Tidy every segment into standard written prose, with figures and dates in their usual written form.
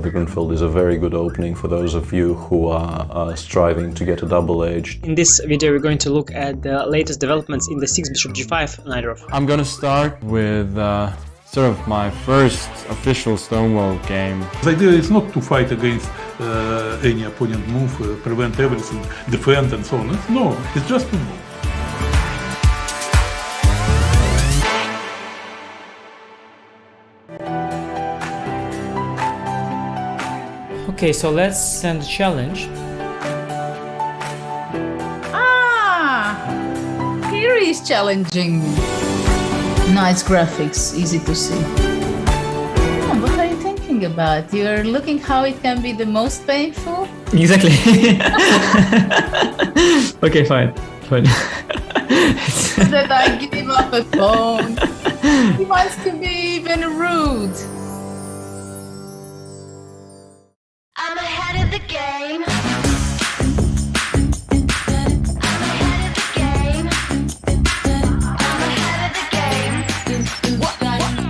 Underground field is a very good opening for those of you who are striving to get a double edge. In this video we're going to look at the latest developments in the 6 bishop g5 knight off. I'm gonna start with sort of my first official Stonewall game. The idea is not to fight against any opponent move, prevent everything, defend and so on. No, it's just to move. Okay, so let's send a challenge. Here is challenging. Nice graphics, easy to see. Oh, what are you thinking about? You're looking how it can be the most painful? Exactly. Okay, fine. That I give him up a phone. He wants to be even rude. I'm ahead of the game.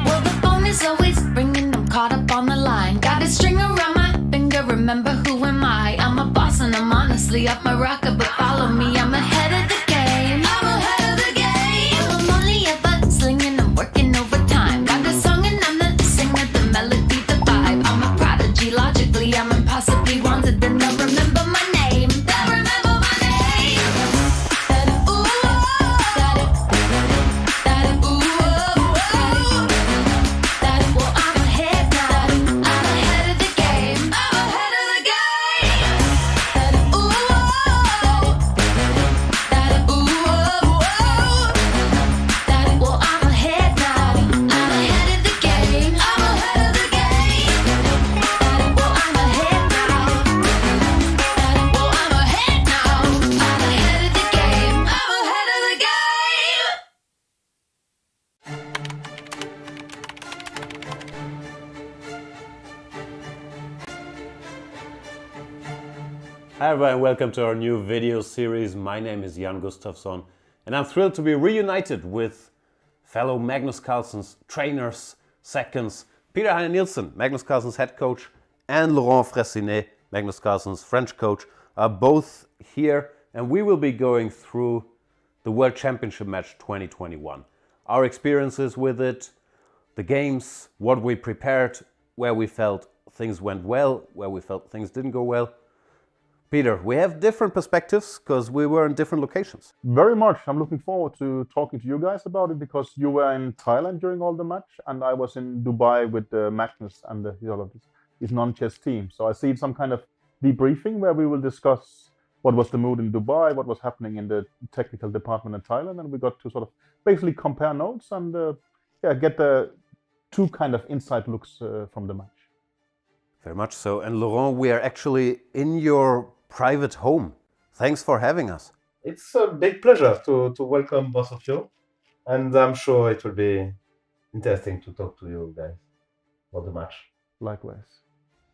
Well, the phone is always ringing. I'm caught up on the line. Got a string around my finger. Remember who am I? I'm a boss and I'm honestly off my rocker, but follow me. I'm ahead of the game. I'm ahead of the game. I'm only ever slinging. I'm working overtime. Got a song and I'm the singer, the melody, the vibe. I'm a prodigy. Logically, I'm impossibly wanted. Then they'll remember my name. They'll remember my name. Ooh, well, I'm ahead now. I'm ahead of the game. I'm ahead of the game. Ooh, well, I'm ahead now. I'm ahead of the game. I'm ahead of the game. Well, I'm ahead now. Well, I'm ahead now. I'm ahead of the game. I'm ahead of the game. Hi everyone, welcome to our new video series. My name is Jan Gustafsson and I'm thrilled to be reunited with fellow Magnus Carlsen's trainers, seconds, Peter Heine Nielsen, Magnus Carlsen's head coach, and Laurent Fressinet, Magnus Carlsen's French coach, are both here, and we will be going through the World Championship match 2021. Our experiences with it, the games, what we prepared, where we felt things went well, where we felt things didn't go well. Peter, we have different perspectives because we were in different locations. Very much. I'm looking forward to talking to you guys about it because you were in Thailand during all the match and I was in Dubai with Magnus and his non-chess team. So I see some kind of debriefing where we will discuss what was the mood in Dubai, what was happening in the technical department in Thailand, and we got to sort of basically compare notes and get the two kind of inside looks from the match. Very much so. And Laurent, we are actually in your private home. Thanks for having us. It's a big pleasure to welcome both of you, and I'm sure it will be interesting to talk to you guys about the match. Likewise.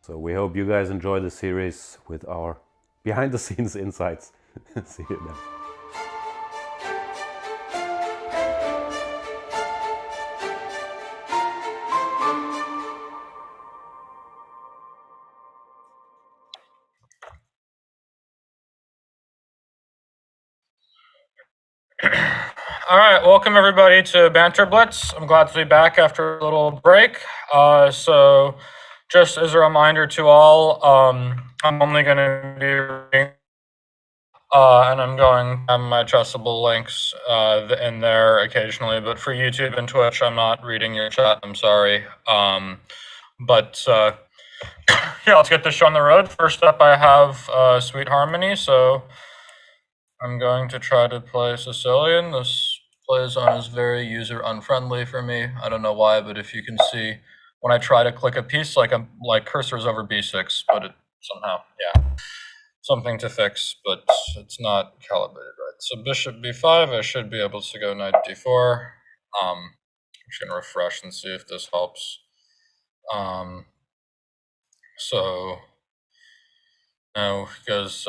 So we hope you guys enjoy the series with our behind the scenes insights. See you then. All right, welcome everybody to Banter Blitz. I'm glad to be back after a little break. So just as a reminder to all, I'm only going to be reading, and I'm going to have my trustable links in there occasionally, but for YouTube and Twitch, I'm not reading your chat, I'm sorry. Yeah, let's get this show on the road. First up, I have Sweet Harmony, so I'm going to try to play Sicilian. This play zone is very user unfriendly for me. I don't know why, but if you can see when I try to click a piece, like cursor's over b6, but it somehow, yeah, something to fix, but it's not calibrated right. So bishop b5, I should be able to go knight d4. I'm just gonna refresh and see if this helps. So now he goes,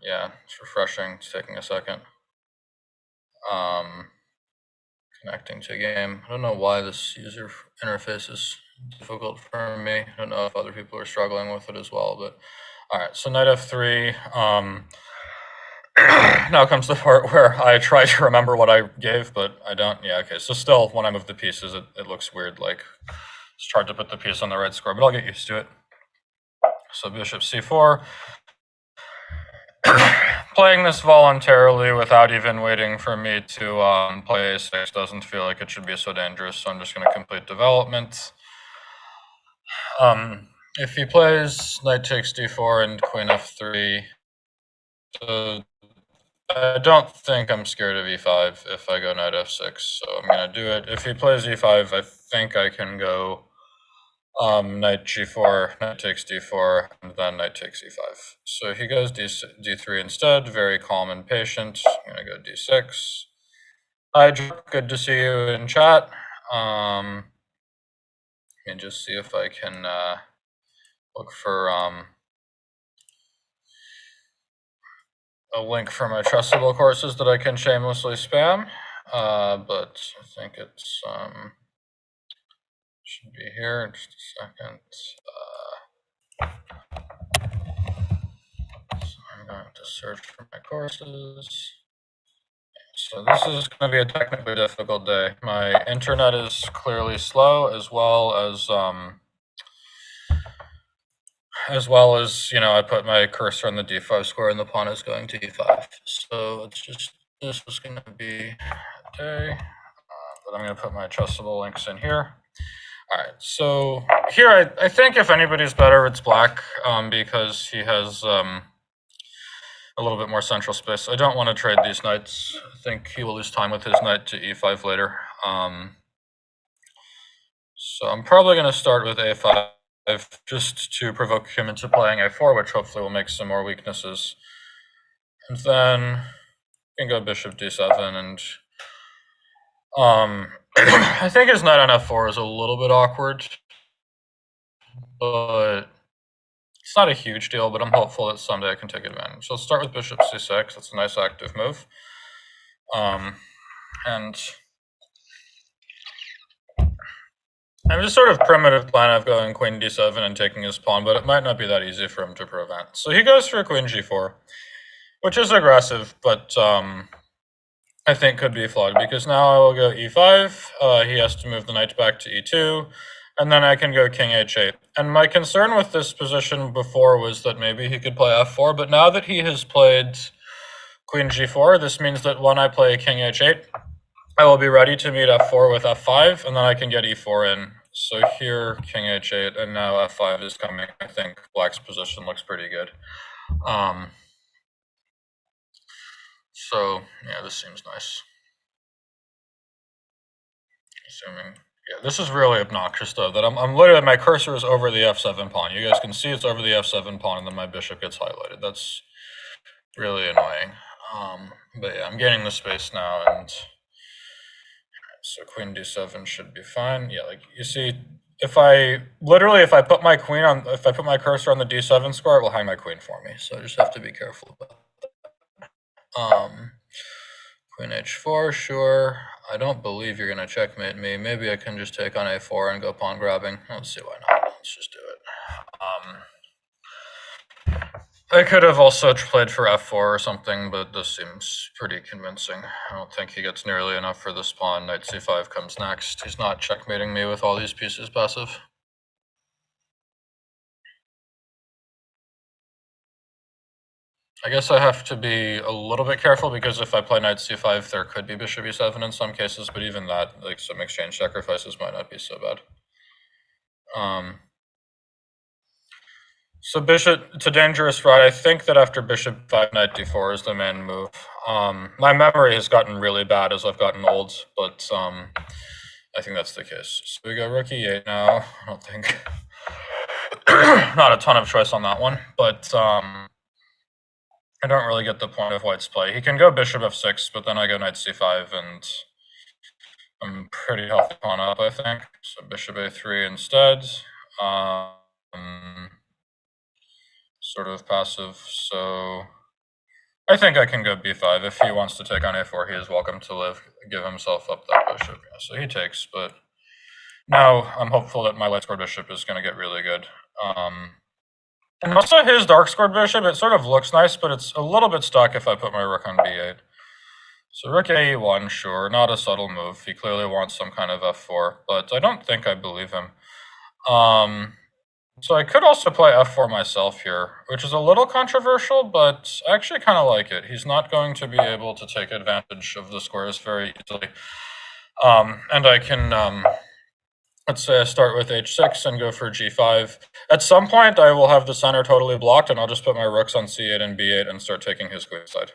yeah, it's refreshing. It's taking a second. connecting to a game. I don't know why this user interface is difficult for me. I don't know if other people are struggling with it as well, but all right, so knight f3. Now comes the part where I try to remember what I gave, but I don't. Yeah, okay, so still, when I move the pieces, it looks weird, like it's hard to put the piece on the right square, but I'll get used to it. So bishop c4. Playing this voluntarily without even waiting for me to play a6 doesn't feel like it should be so dangerous, so I'm just going to complete development. If he plays knight takes d4 and queen f3, so I don't think I'm scared of e5 if I go knight f6, so I'm going to do it. If he plays e5, I think I can go knight g4, knight takes d4, and then knight takes e5. So he goes d3 instead, very calm and patient. I'm going to go d6. Hi, good to see you in chat. Let me just see if I can look for a link for my Trustable courses that I can shamelessly spam, but I think it's should be here in just a second. So I'm going to search for my courses. So this is going to be a technically difficult day. My internet is clearly slow, as well as I put my cursor on the d5 square and the pawn is going to e5. So it's just, this is going to be a day, but I'm going to put my Trustable links in here. All right, so here I think if anybody's better, it's black, because he has a little bit more central space. I don't want to trade these knights. I think he will lose time with his knight to e5 later. So I'm probably going to start with a5 just to provoke him into playing a4, which hopefully will make some more weaknesses. And then we can go bishop d7, and I think his knight on f4 is a little bit awkward, but it's not a huge deal, but I'm hopeful that someday I can take advantage. So let's start with bishop c6. That's a nice active move. And I'm just sort of primitive plan of going queen d7 and taking his pawn, but it might not be that easy for him to prevent. So he goes for queen g4, which is aggressive, but I think could be flawed, because now I will go e5. He has to move the knight back to e2, and then I can go king h8. And my concern with this position before was that maybe he could play f4, but now that he has played queen g4, this means that when I play king h8, I will be ready to meet f4 with f5, and then I can get e4 in. So here, king h8, and now f5 is coming. I think black's position looks pretty good. So yeah, this seems nice. Assuming, yeah, this is really obnoxious though, that I'm literally, my cursor is over the f7 pawn. You guys can see it's over the f7 pawn, and then my bishop gets highlighted. That's really annoying. But yeah, I'm gaining the space now, and so queen d7 should be fine. Yeah, like you see, if I put my cursor on the d7 square, it will hang my queen for me. So I just have to be careful about that. Queen h4, sure. I don't believe you're gonna checkmate me. Maybe I can just take on a4 and go pawn grabbing. Let's see why not. Let's just do it. I could have also played for f4 or something, but this seems pretty convincing. I don't think he gets nearly enough for this pawn. Knight c5 comes next. He's not checkmating me with all these pieces passive. I guess I have to be a little bit careful, because if I play knight c5, there could be bishop e7 in some cases, but even that, like some exchange sacrifices, might not be so bad. So bishop to Dangerous Raj, I think that after bishop 5, knight d4 is the main move. My memory has gotten really bad as I've gotten old, but I think that's the case. So we go rook e8 now. I don't think, not a ton of choice on that one, but I don't really get the point of white's play. He can go bishop f6, but then I go knight c5, and I'm pretty healthy pawn up, I think. So bishop a3 instead. Sort of passive. So I think I can go b5. If he wants to take on a4, he is welcome to give himself up that bishop. Yeah, so he takes, but now I'm hopeful that my light squared bishop is going to get really good. And also his dark squared bishop, it sort of looks nice, but it's a little bit stuck if I put my rook on b8. So rook a1, sure, not a subtle move. He clearly wants some kind of f4, but I don't think I believe him. So I could also play f4 myself here, which is a little controversial, but I actually kind of like it. He's not going to be able to take advantage of the squares very easily. And I can, let's say I start with h6 and go for g5. At some point, I will have the center totally blocked, and I'll just put my rooks on c8 and b8 and start taking his queen side.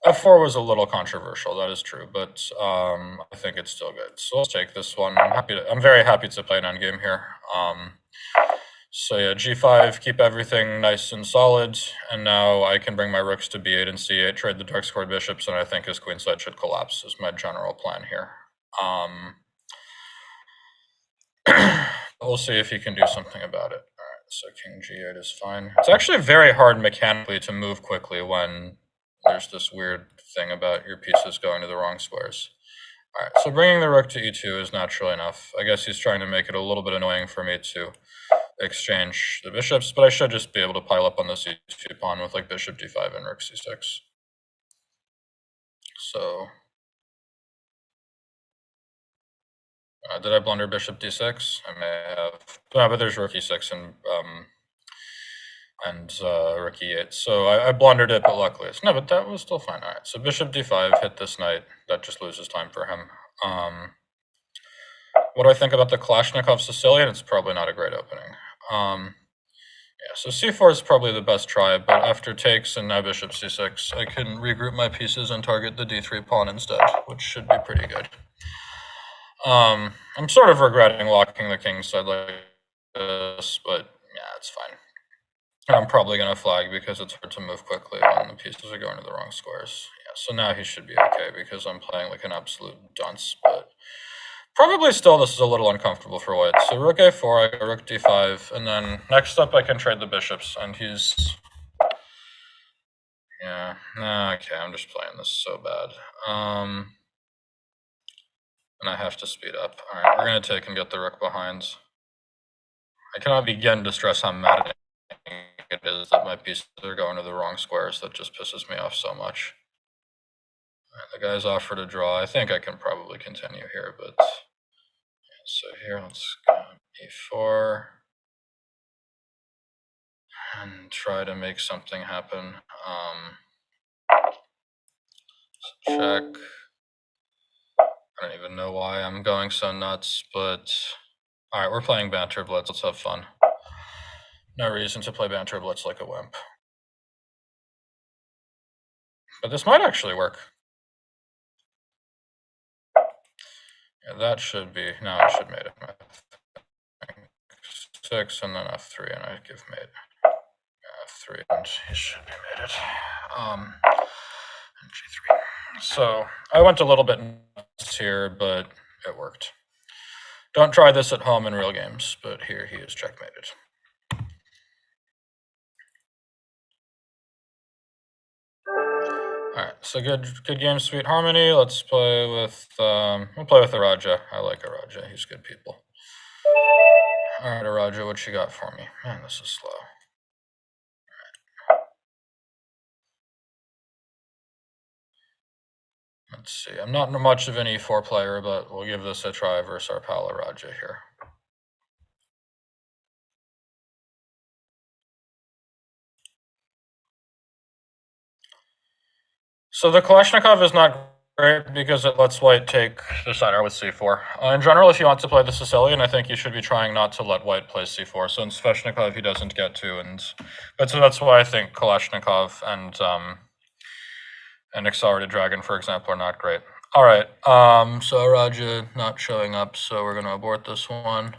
f4 was a little controversial, that is true, but I think it's still good. So let's take this one. I'm very happy to play an endgame here. So yeah, g5, keep everything nice and solid, and now I can bring my rooks to b8 and c8, trade the dark squared bishops, and I think his queenside should collapse is my general plan here. We'll see if he can do something about it. All right, so king g8 is fine. It's actually very hard mechanically to move quickly when there's this weird thing about your pieces going to the wrong squares. All right, so bringing the rook to e2 is natural enough. I guess he's trying to make it a little bit annoying for me to exchange the bishops, but I should just be able to pile up on this e2 pawn with like bishop d5 and rook c6. So, did I blunder bishop d6? I may have. No, but there's rook e6 and rook e8. So I blundered it, but luckily it's no, but that was still fine. All right, so bishop d5, hit this knight. That just loses time for him. What do I think about the Kalashnikov Sicilian? It's probably not a great opening. Yeah, so c4 is probably the best try, but after takes and now bishop c6, I can regroup my pieces and target the d3 pawn instead, which should be pretty good. I'm sort of regretting locking the king side like this, but yeah, it's fine. I'm probably going to flag because it's hard to move quickly when the pieces are going to the wrong squares. Yeah, so now he should be okay because I'm playing like an absolute dunce, but probably still this is a little uncomfortable for white. So rook a4, I go rook d5, and then next up I can trade the bishops, and he's... Yeah, okay, I'm just playing this so bad. And I have to speed up. All right, we're going to take and get the rook behind. I cannot begin to stress how maddening it is that my pieces are going to the wrong squares. That just pisses me off so much. All right, the guy's offered a draw. I think I can probably continue here, but... Yeah, so here, let's go e4. And try to make something happen. Check. I don't even know why I'm going so nuts, but... Alright, we're playing Banter Blitz. Let's have fun. No reason to play Banter Blitz like a wimp. But this might actually work. Yeah, that should be... No, I should mate it. 6 and then f3, and I give mate. F3, and he should be mated. And g3. So I went a little bit nuts here, but it worked. Don't try this at home in real games, but here he is checkmated. All right, so good game, Sweet Harmony. Let's play with we'll play with Araja. I like Araja. He's good people. All right, Araja, what you got for me? Man, this is slow. Let's see. I'm not much of an e4 player, but we'll give this a try versus our pal Araja here. So the Kalashnikov is not great because it lets white take the center with c4. In general, if you want to play the Sicilian, I think you should be trying not to let white play c4. So in Sveshnikov, he doesn't get to, but so that's why I think Kalashnikov and Accelerated Dragon, for example, are not great. All right, so Raja not showing up, so we're going to abort this one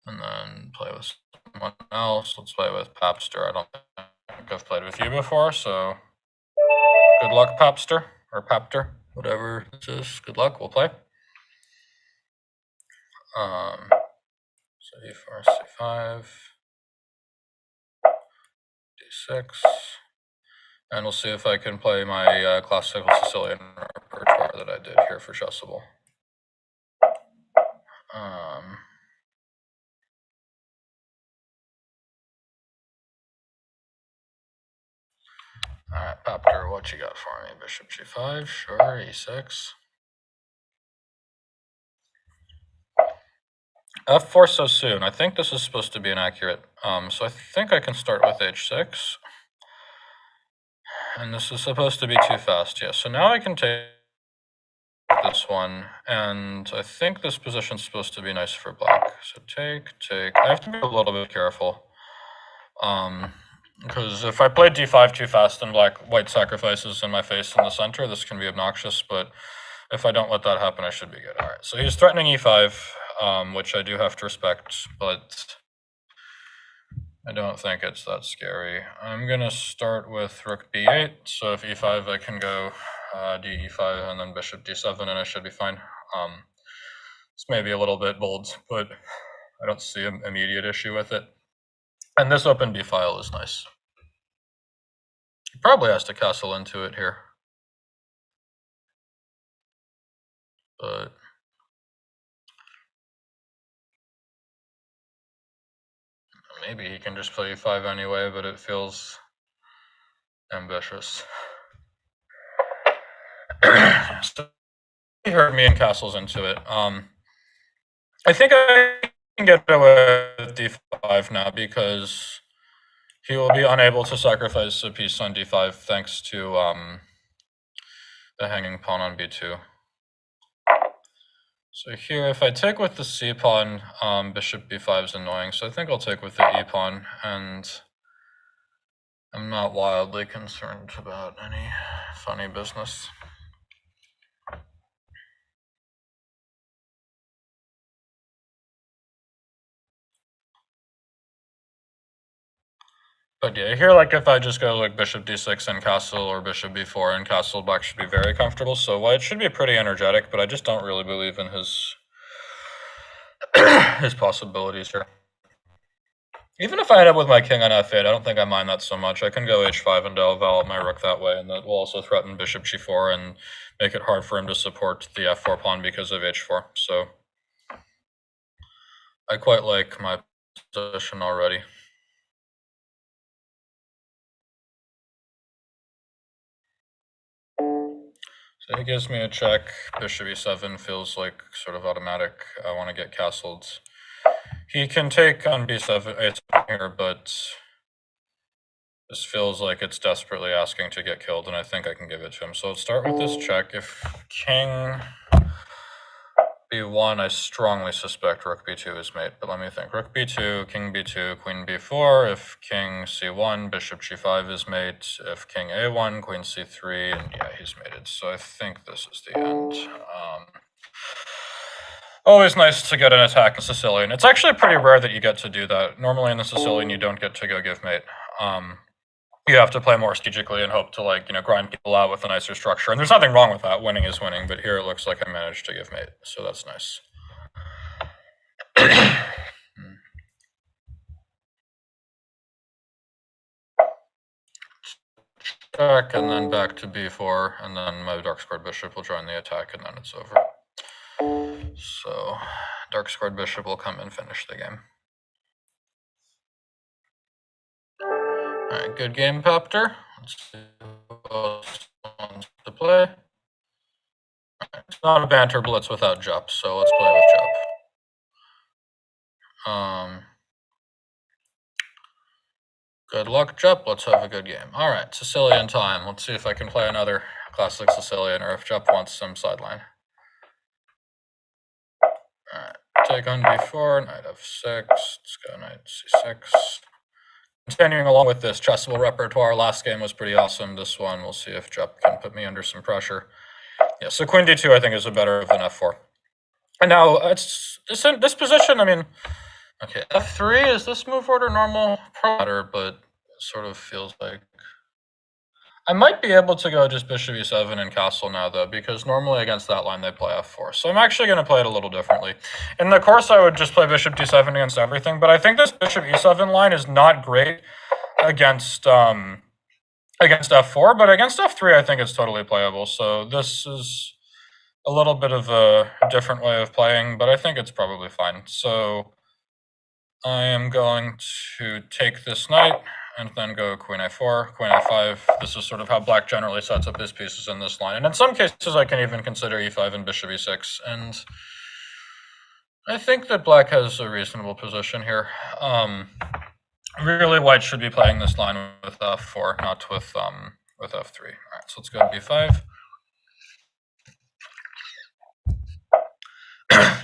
and then play with someone else. Let's play with Popstar. I don't think I've played with you before, so good luck, Popstar, or Popter, whatever this is. Good luck, we'll play. So e4, c5, d6. And we'll see if I can play my classical Sicilian repertoire that I did here for Chessable. Alright, Popstar, what you got for me? Bishop g5, sure, e6. f4 so soon. I think this is supposed to be inaccurate. So I think I can start with h6. And this is supposed to be too fast, yeah. So now I can take this one, and I think this position's supposed to be nice for black. So take. I have to be a little bit careful. Because if I play d5 too fast and white sacrifices in my face in the center, this can be obnoxious, but if I don't let that happen, I should be good. All right, so he's threatening e5, which I do have to respect, but I don't think it's that scary. I'm gonna start with rook b8, so if e5, I can go d e5 and then bishop d7, and I should be fine. This may be a little bit bold, but I don't see an immediate issue with it. And this open b file is nice. He probably has to castle into it here. But maybe he can just play e5 anyway, but it feels ambitious. So he heard me and castles into it. I think I can get away with d5 now because he will be unable to sacrifice a piece on d5 thanks to the hanging pawn on b2. So here, if I take with the c pawn, bishop b5 is annoying, so I think I'll take with the e pawn, and I'm not wildly concerned about any funny business. But yeah, here, like if I just go like bishop d6 and castle, or bishop b4 and castle, black should be very comfortable. So white should be pretty energetic, but I just don't really believe in his his possibilities here. Even if I end up with my king on f8, I don't think I mind that so much. I can go h5 and develop my rook that way, and that will also threaten bishop g4 and make it hard for him to support the f4 pawn because of h4. So I quite like my position already. So he gives me a check. Bishop e7 feels like sort of automatic. I want to get castled. He can take on b7 here, but this feels like it's desperately asking to get killed, and I think I can give it to him. So let's start with this check. If king b1, I strongly suspect rook b2 is mate, but let me think. Rook b2, king b2, queen b4. If king c1, bishop g5 is mate. If king a1, queen c3, and yeah, he's mated. So I think this is the end. Always nice to get an attack in Sicilian. It's actually pretty rare that you get to do that. Normally in the Sicilian, you don't get to go give mate. You have to play more strategically and hope to, like, grind people out with a nicer structure. And there's nothing wrong with that. Winning is winning. But here it looks like I managed to give mate. So that's nice. Check, and then back to b4. And then my dark squared bishop will join the attack, and then it's over. So dark squared bishop will come and finish the game. All right, good game, Popstar. Let's see who else wants to play. Right, it's not a Banter Blitz without Jup, so let's play with Jup. Good luck, Jup. Let's have a good game. All right, Sicilian time. Let's see if I can play another classic Sicilian, or if Jup wants some sideline. All right, take on b4, knight f6. Let's go knight c6. Continuing along with this chessable repertoire, last game was pretty awesome. This one, we'll see if Jup can put me under some pressure. Yeah, so queen d2 I think is a better than f4. And now, it's this position, I mean, okay, f3, is this move order normal? Probably better, but it sort of feels like... I might be able to go just bishop e7 and castle now, though, because normally against that line they play f4. So I'm actually going to play it a little differently. In the course, I would just play bishop d7 against everything, but I think this bishop e7 line is not great against against f4, but against f3 I think it's totally playable. So this is a little bit of a different way of playing, but I think it's probably fine. So I am going to take this knight and then go queen a4, queen a5. This is sort of how black generally sets up his pieces in this line. And in some cases I can even consider e5 and bishop e6. And I think that black has a reasonable position here. Really, white should be playing this line with f4, not with f3. All right, so let's go to b5.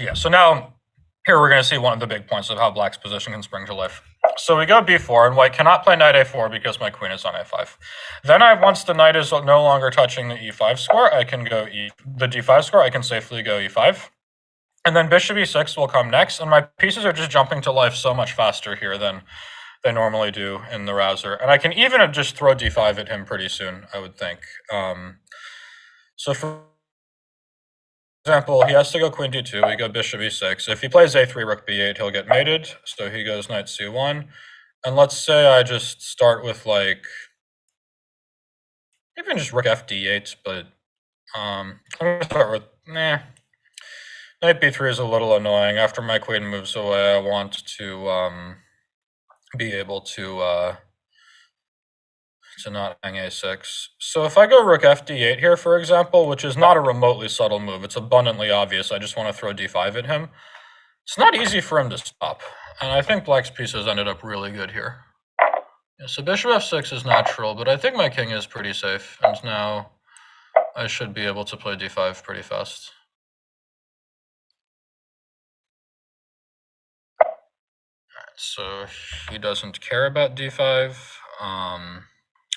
Yeah, so now here we're going to see one of the big points of how black's position can spring to life. So we go b4, and white cannot play knight a4 because my queen is on a5. Then once the knight is no longer touching the e5 square, I can go the d5 square, I can safely go e5. And then bishop e6 will come next, and my pieces are just jumping to life so much faster here than they normally do in the Rouser. And I can even just throw d5 at him pretty soon, I would think. So for example, he has to go queen d2, we go bishop e6. If he plays a3, rook b8, he'll get mated, so he goes knight c1. And let's say I just start with like, even just rook f d8, but I'm gonna start with, knight b3 is a little annoying. After my queen moves away, I want to be able to not hang a6. So if I go rook f d8 here, for example, which is not a remotely subtle move, it's abundantly obvious, I just want to throw d5 at him, it's not easy for him to stop. And I think black's pieces ended up really good here. Yeah, so bishop f6 is natural, but I think my king is pretty safe, and now I should be able to play d5 pretty fast. So he doesn't care about d5.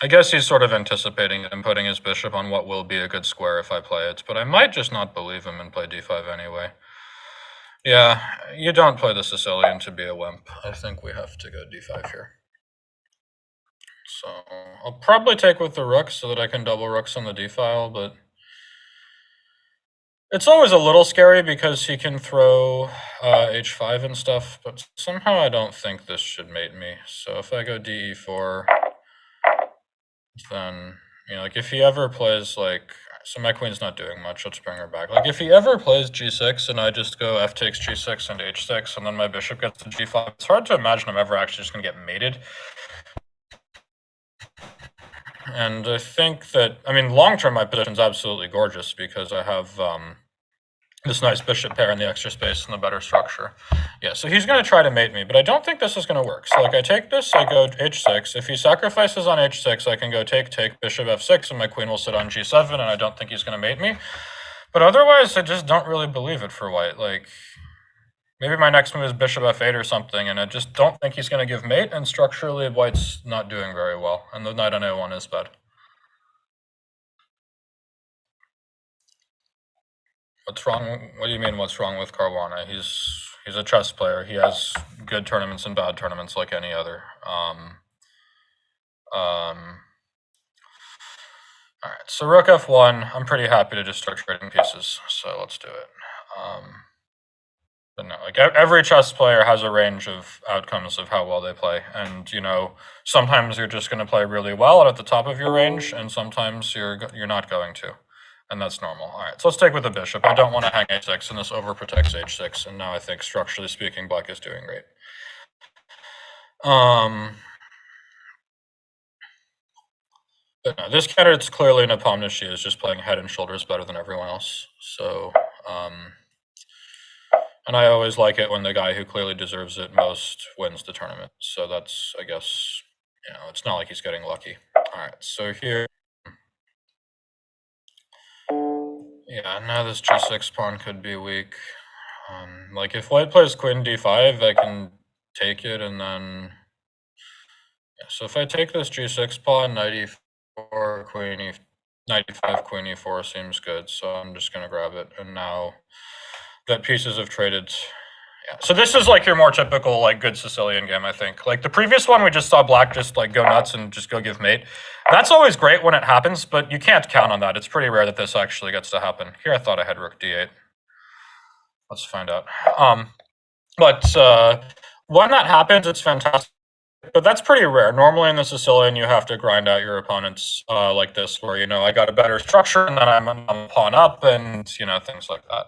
I guess he's sort of anticipating it and putting his bishop on what will be a good square if I play it, but I might just not believe him and play d5 anyway. Yeah, you don't play the Sicilian to be a wimp. I think we have to go d5 here. So I'll probably take with the rook so that I can double rooks on the d-file, but it's always a little scary because he can throw h5 and stuff, but somehow I don't think this should mate me. So if I go de4, then, like if he ever plays like, so my queen's not doing much, let's bring her back. Like if he ever plays g6 and I just go f takes g6 and h6 and then my bishop gets to g5, it's hard to imagine I'm ever actually just gonna get mated. And I think that, long-term my position's absolutely gorgeous because I have this nice bishop pair in the extra space and the better structure. Yeah, so he's going to try to mate me, but I don't think this is going to work. So like I take this, I go h6. If he sacrifices on h6, I can go take, bishop f6, and my queen will sit on g7, and I don't think he's going to mate me. But otherwise, I just don't really believe it for white. Like, maybe my next move is bishop f8 or something, and I just don't think he's going to give mate, and structurally, white's not doing very well, and the knight on a1 is bad. What's wrong? What do you mean, what's wrong with Caruana? He's a chess player. He has good tournaments and bad tournaments like any other. All right, so rook f1. I'm pretty happy to just start trading pieces, so let's do it. But no, like every chess player has a range of outcomes of how well they play, and sometimes you're just going to play really well and at the top of your range, and sometimes you're not going to. And that's normal. All right, so let's take with the bishop. I don't want to hang a6, and this overprotects h6, and now I think, structurally speaking, black is doing great. But no, this candidate's clearly an opponent. She is just playing head and shoulders better than everyone else. So, and I always like it when the guy who clearly deserves it most wins the tournament. So that's, I guess, it's not like he's getting lucky. All right, so here. Yeah, now this g6 pawn could be weak. Like if white plays queen d5, I can take it and then... Yeah, so if I take this g6 pawn, knight e4, knight e5, queen e4 seems good, so I'm just going to grab it. And now that pieces have traded... Yeah, so this is like your more typical like good Sicilian game, I think. Like the previous one, we just saw black just like go nuts and just go give mate. That's always great when it happens, but you can't count on that. It's pretty rare that this actually gets to happen. Here I thought I had rook d8. Let's find out. But when that happens, it's fantastic but that's pretty rare. Normally in the Sicilian, you have to grind out your opponents like this, where, you know, I got a better structure and then I'm a pawn up and, you know, things like that.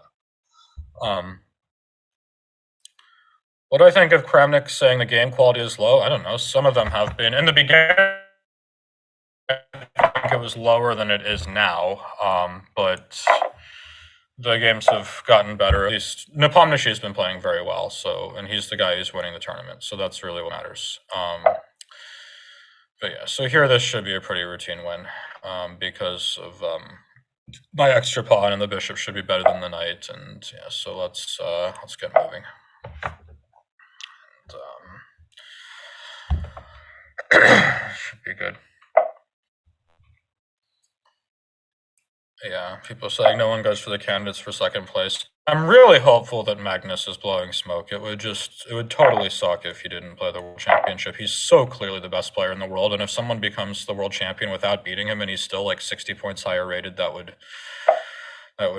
What do I think of Kramnik saying the game quality is low? I don't know. Some of them have been. In the beginning, I think it was lower than it is now, but the games have gotten better. At least Nepomniachtchi has been playing very well, so, and he's the guy who's winning the tournament, so that's really what matters. But yeah, so here this should be a pretty routine win because of my extra pawn, and the bishop should be better than the knight, and yeah, so let's get moving. Should be good. Yeah, people saying no one goes for the candidates for second place. I'm really hopeful that Magnus is blowing smoke. It would totally suck if he didn't play the World Championship. He's so clearly the best player in the world, and if someone becomes the World Champion without beating him and he's still like 60 points higher rated, that would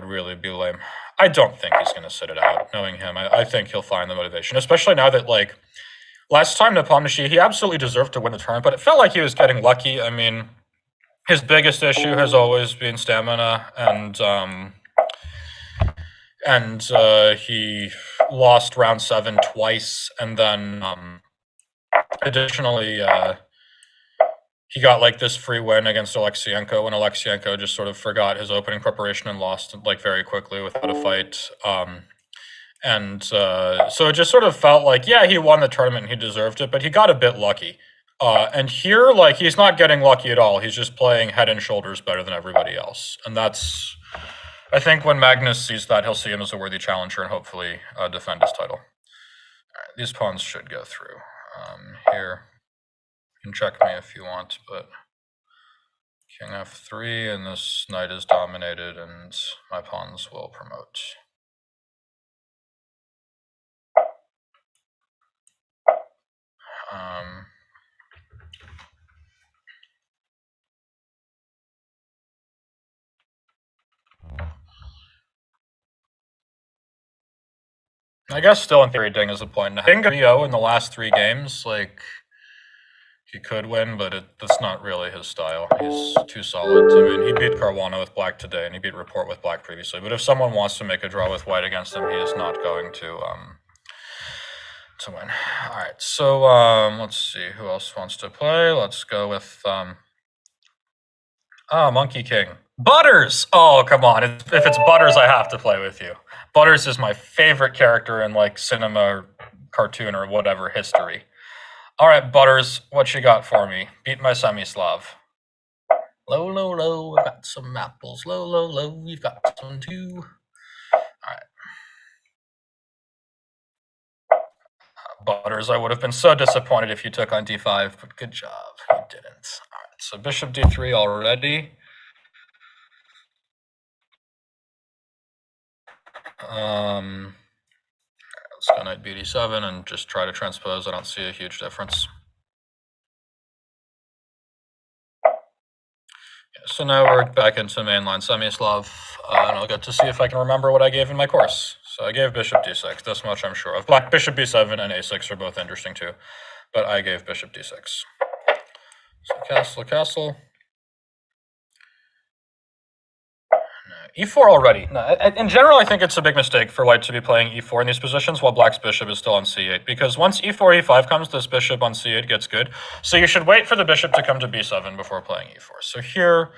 really be lame. I don't think he's going to sit it out, knowing him. I think he'll find the motivation, especially now that, like, last time Nepomniachtchi, he absolutely deserved to win the tournament, but it felt like he was getting lucky. I mean, his biggest issue has always been stamina, and he lost round 7 twice, and then additionally he got like this free win against Alexienko, when Alexienko just sort of forgot his opening preparation and lost like very quickly without a fight. So it just sort of felt like, yeah, he won the tournament and he deserved it, but he got a bit lucky. And here, like, he's not getting lucky at all. He's just playing head and shoulders better than everybody else. And that's, I think when Magnus sees that, he'll see him as a worthy challenger and hopefully defend his title. All right, these pawns should go through. Here, you can check me if you want, but king f3, and this knight is dominated, and my pawns will promote. I guess still in theory, Ding is a point. Ding 3-0 in the last 3 games, like, he could win, but that's not really his style. He's too solid. I mean, he beat Caruana with black today, and he beat Report with black previously. But if someone wants to make a draw with white against him, he is not going to win. All right, so let's see who else wants to play. Let's go with Monkey King. Butters! Oh, come on. If it's Butters, I have to play with you. Butters is my favorite character in, like, cinema or cartoon or whatever history. All right, Butters, what you got for me? Beat my Semislav. Low, low, low, I've got some apples. Low, low, low, we've got some too. All right. Butters, I would have been so disappointed if you took on d5, but good job, you didn't. All right, so bishop d3 already. Let's go knight bd7 and just try to transpose. I don't see a huge difference. Yeah, so now we're back into mainline Semislav, and I'll get to see if I can remember what I gave in my course. So I gave bishop d6, this much I'm sure of. Black bishop b7 and a6 are both interesting too, but I gave bishop d6. So castle, castle. E4 already. No, in general, I think it's a big mistake for white to be playing e4 in these positions while black's bishop is still on c8, because once e4, e5 comes, this bishop on c8 gets good. So you should wait for the bishop to come to b7 before playing e4. So here,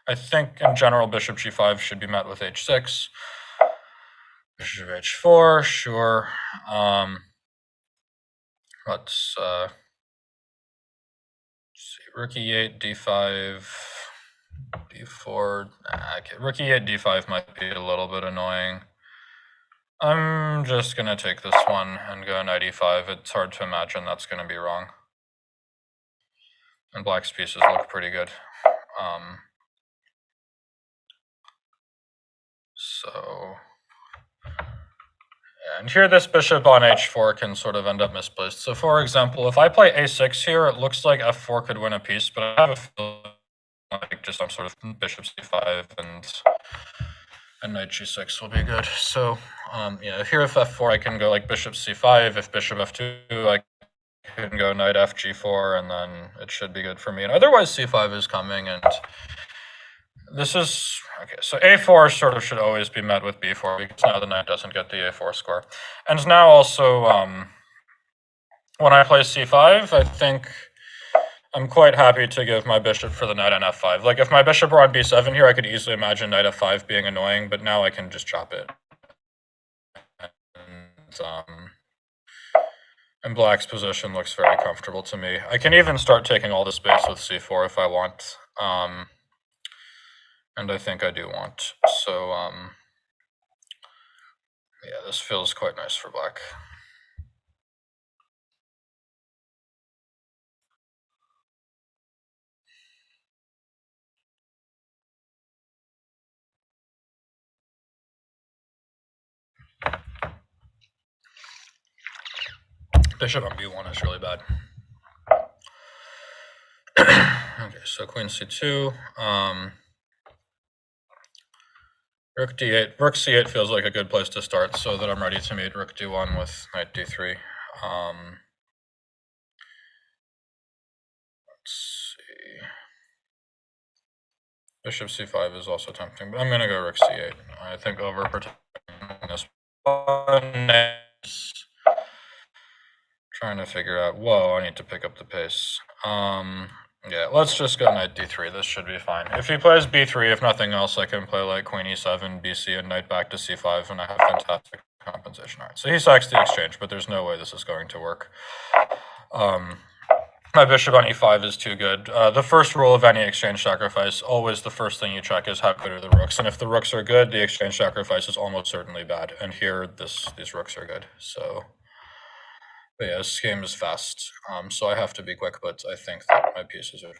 I think in general, bishop g5 should be met with h6. Bishop h4, sure. Let's see, rook e8, d5. d4, okay, rook e8, d5 might be a little bit annoying. I'm just gonna take this one and go knight e5. It's hard to imagine that's gonna be wrong. And black's pieces look pretty good. So, yeah, and here this bishop on h4 can sort of end up misplaced. So for example, if I play a6 here, it looks like f4 could win a piece, but I have a feeling like just some sort of bishop c5 and knight g6 will be good. So yeah, here if f4 I can go like bishop c5, if bishop f2 I can go knight fg4, and then it should be good for me. And otherwise, c5 is coming, and this is okay. So a4 sort of should always be met with b4 because now the knight doesn't get the a4 square. And now also, when I play c5, I think I'm quite happy to give my bishop for the knight on f5. Like if my bishop were on b7 here, I could easily imagine knight f5 being annoying, but now I can just chop it. And black's position looks very comfortable to me. I can even start taking all the space with c4 if I want. And I think I do want. So, yeah, this feels quite nice for black. Bishop on b1 is really bad. Okay, so queen c2. Rook d8. Rook c8 feels like a good place to start so that I'm ready to meet rook d1 with knight d3. Let's see. Bishop c5 is also tempting, but I'm going to go rook c8. I think overprotecting this one is trying to figure out, whoa, I need to pick up the pace. Yeah, let's just go knight d3. This should be fine. If he plays b3, if nothing else, I can play like queen e7, bc, and knight back to c5, and I have fantastic compensation. All right, so he sacks the exchange, but there's no way this is going to work. My bishop on e5 is too good. The first rule of any exchange sacrifice, always the first thing you check is how good are the rooks. And if the rooks are good, the exchange sacrifice is almost certainly bad. And here, these rooks are good. So, but yeah, this game is fast. So I have to be quick, but I think that my pieces are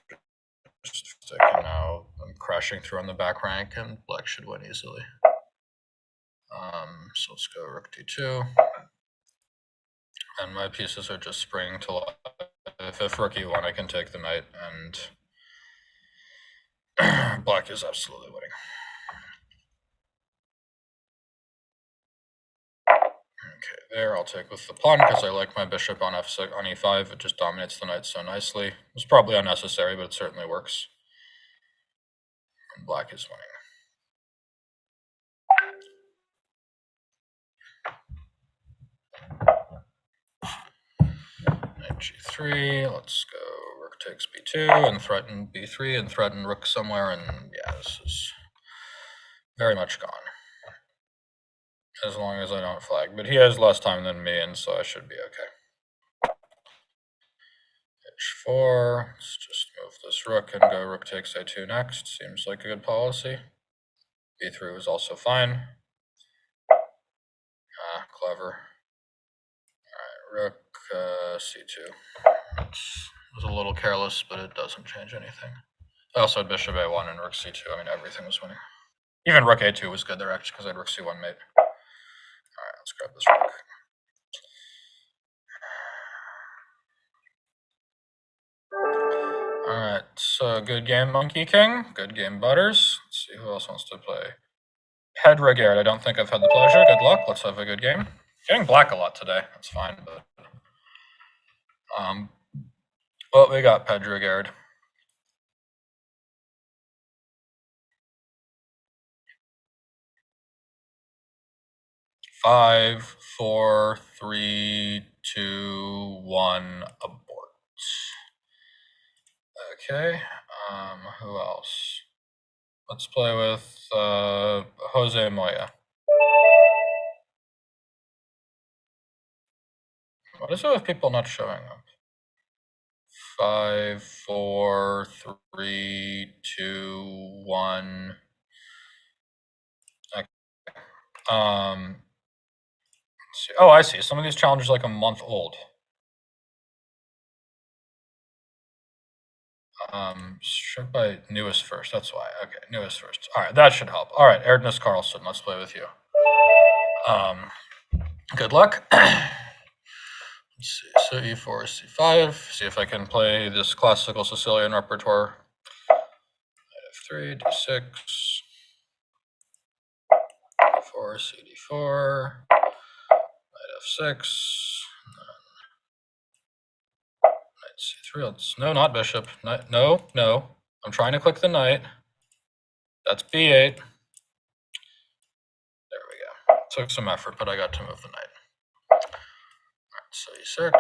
just sticking now. I'm crashing through on the back rank, and black should win easily. So let's go rook d2. And my pieces are just springing to life. If rook e1, I can take the knight, and black is absolutely winning. Okay, there I'll take with the pawn because I like my bishop on f6 on e5. It just dominates the knight so nicely. It's probably unnecessary, but it certainly works. And black is winning. Knight g3. Let's go. Rook takes b2 and threaten b3 and threaten rook somewhere. And yeah, this is very much gone. As long as I don't flag. But he has less time than me, and so I should be okay. h4. Let's just move this rook and go rook takes a2 next. Seems like a good policy. b3 was also fine. Clever. Alright, rook c2. It was a little careless, but it doesn't change anything. I also had bishop a1 and rook c2. I mean, everything was winning. Even rook a2 was good there, actually, because I had rook c1 mate. Alright, let's grab this rook. Alright, so good game, Monkey King. Good game, Butters. Let's see who else wants to play. Pedregard, I don't think I've had the pleasure. Good luck. Let's have a good game. Getting black a lot today. That's fine, but well, we got Pedregard. Five, four, three, two, one, abort. Okay. Who else? Let's play with Jose Moya. What is it with people not showing up? 5, 4, 3, 2, 1. Okay. Let's see. Oh, I see. Some of these challenges are like a month old. Should by newest first. That's why. Okay, newest first. All right, that should help. All right, Erdness Carlson. Let's play with you. Good luck. Let's see. So e4, c5. See if I can play this classical Sicilian repertoire. Knight f3, d6. d4, cd4. Knight f6. No, not bishop. No, no. I'm trying to click the knight. That's b8. There we go. Took some effort, but I got to move the knight. All right, so e6.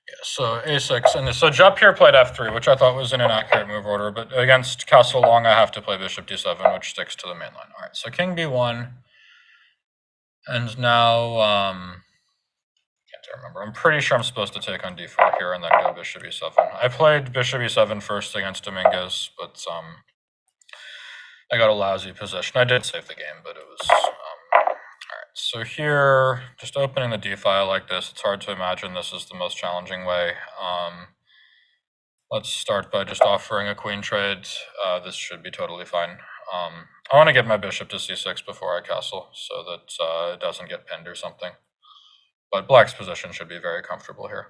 Yeah, so a6, and so Jupp here played f3, which I thought was an inaccurate move order, but against Castle Long, I have to play bishop d7, which sticks to the main line. All right, so king b1, and now, can't remember. I'm pretty sure I'm supposed to take on d4 here and then go bishop e7. I played bishop e7 first against Dominguez, but I got a lousy position. I did save the game, but it was... all right, so here, just opening the d file like this, it's hard to imagine this is the most challenging way. Let's start by just offering a queen trade. This should be totally fine. I want to get my bishop to c6 before I castle, so that it doesn't get pinned or something. But black's position should be very comfortable here.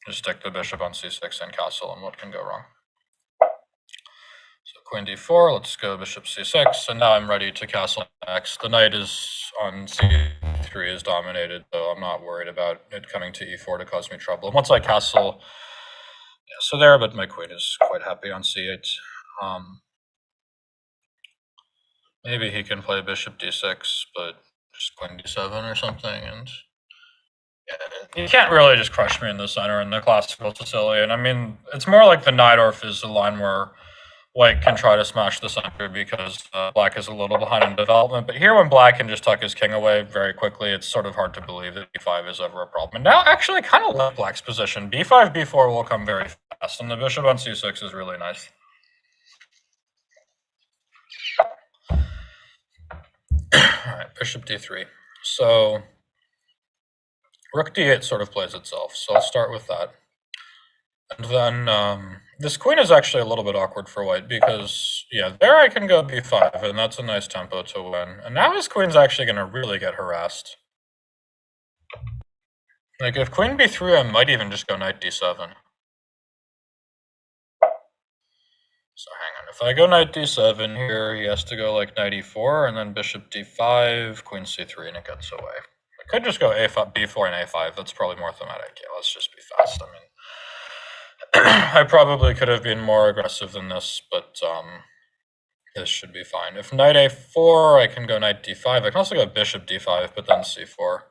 Just stick the bishop on c6 and castle, and what can go wrong? So queen d4, let's go bishop c6, and now I'm ready to castle next. The knight is on c3 is dominated, so I'm not worried about it coming to e4 to cause me trouble. And once I castle, yeah, so there, but my queen is quite happy on c8. Maybe he can play bishop d6, but just queen d7 or something, and yeah, you can't really just crush me in the center in the classical Sicilian. I mean, it's more like the Najdorf is a line where white can try to smash the center because black is a little behind in development. But here, when black can just tuck his king away very quickly, it's sort of hard to believe that b5 is ever a problem. And now, actually, kind of like black's position. b5, b4 will come very fast, and the bishop on c6 is really nice. All right, bishop d3. So rook d8 sort of plays itself, so I'll start with that. And then this queen is actually a little bit awkward for white because, yeah, there I can go b5, and that's a nice tempo to win. And now his queen's actually going to really get harassed. Like, if queen b3, I might even just go knight d7. So hang on, if I go knight d7 here, he has to go like knight e4, and then bishop d5, queen c3, and it gets away. I could just go a5, b4 and a5, that's probably more thematic. Yeah, let's just be fast. I mean, I probably could have been more aggressive than this, but this should be fine. If knight a4, I can go knight d5. I can also go bishop d5, but then c4.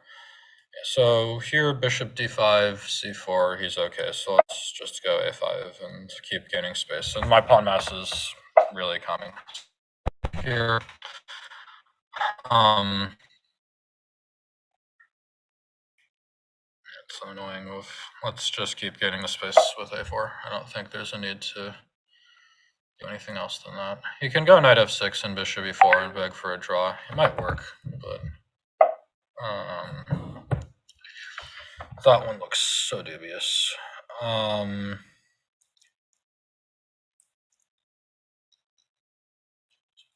So here, bishop d5, c4, he's okay. So let's just go a5 and keep gaining space. And my pawn mass is really coming here. It's annoying. Let's just keep gaining the space with a4. I don't think there's a need to do anything else than that. He can go knight f6 and bishop e4 and beg for a draw. It might work, but that one looks so dubious.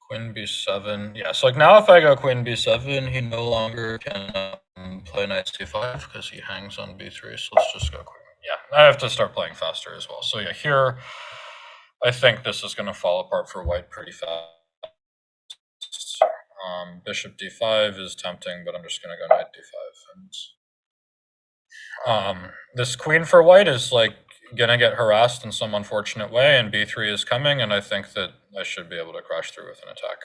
Queen b7. Yeah, so like now if I go queen b7, he no longer can play knight c5 because he hangs on b3. So let's just go queen. Yeah, I have to start playing faster as well. So yeah, here I think this is going to fall apart for white pretty fast. Bishop d5 is tempting, but I'm just going to go knight d5. And this queen for white is like gonna get harassed in some unfortunate way, and b3 is coming, and I think that I should be able to crash through with an attack.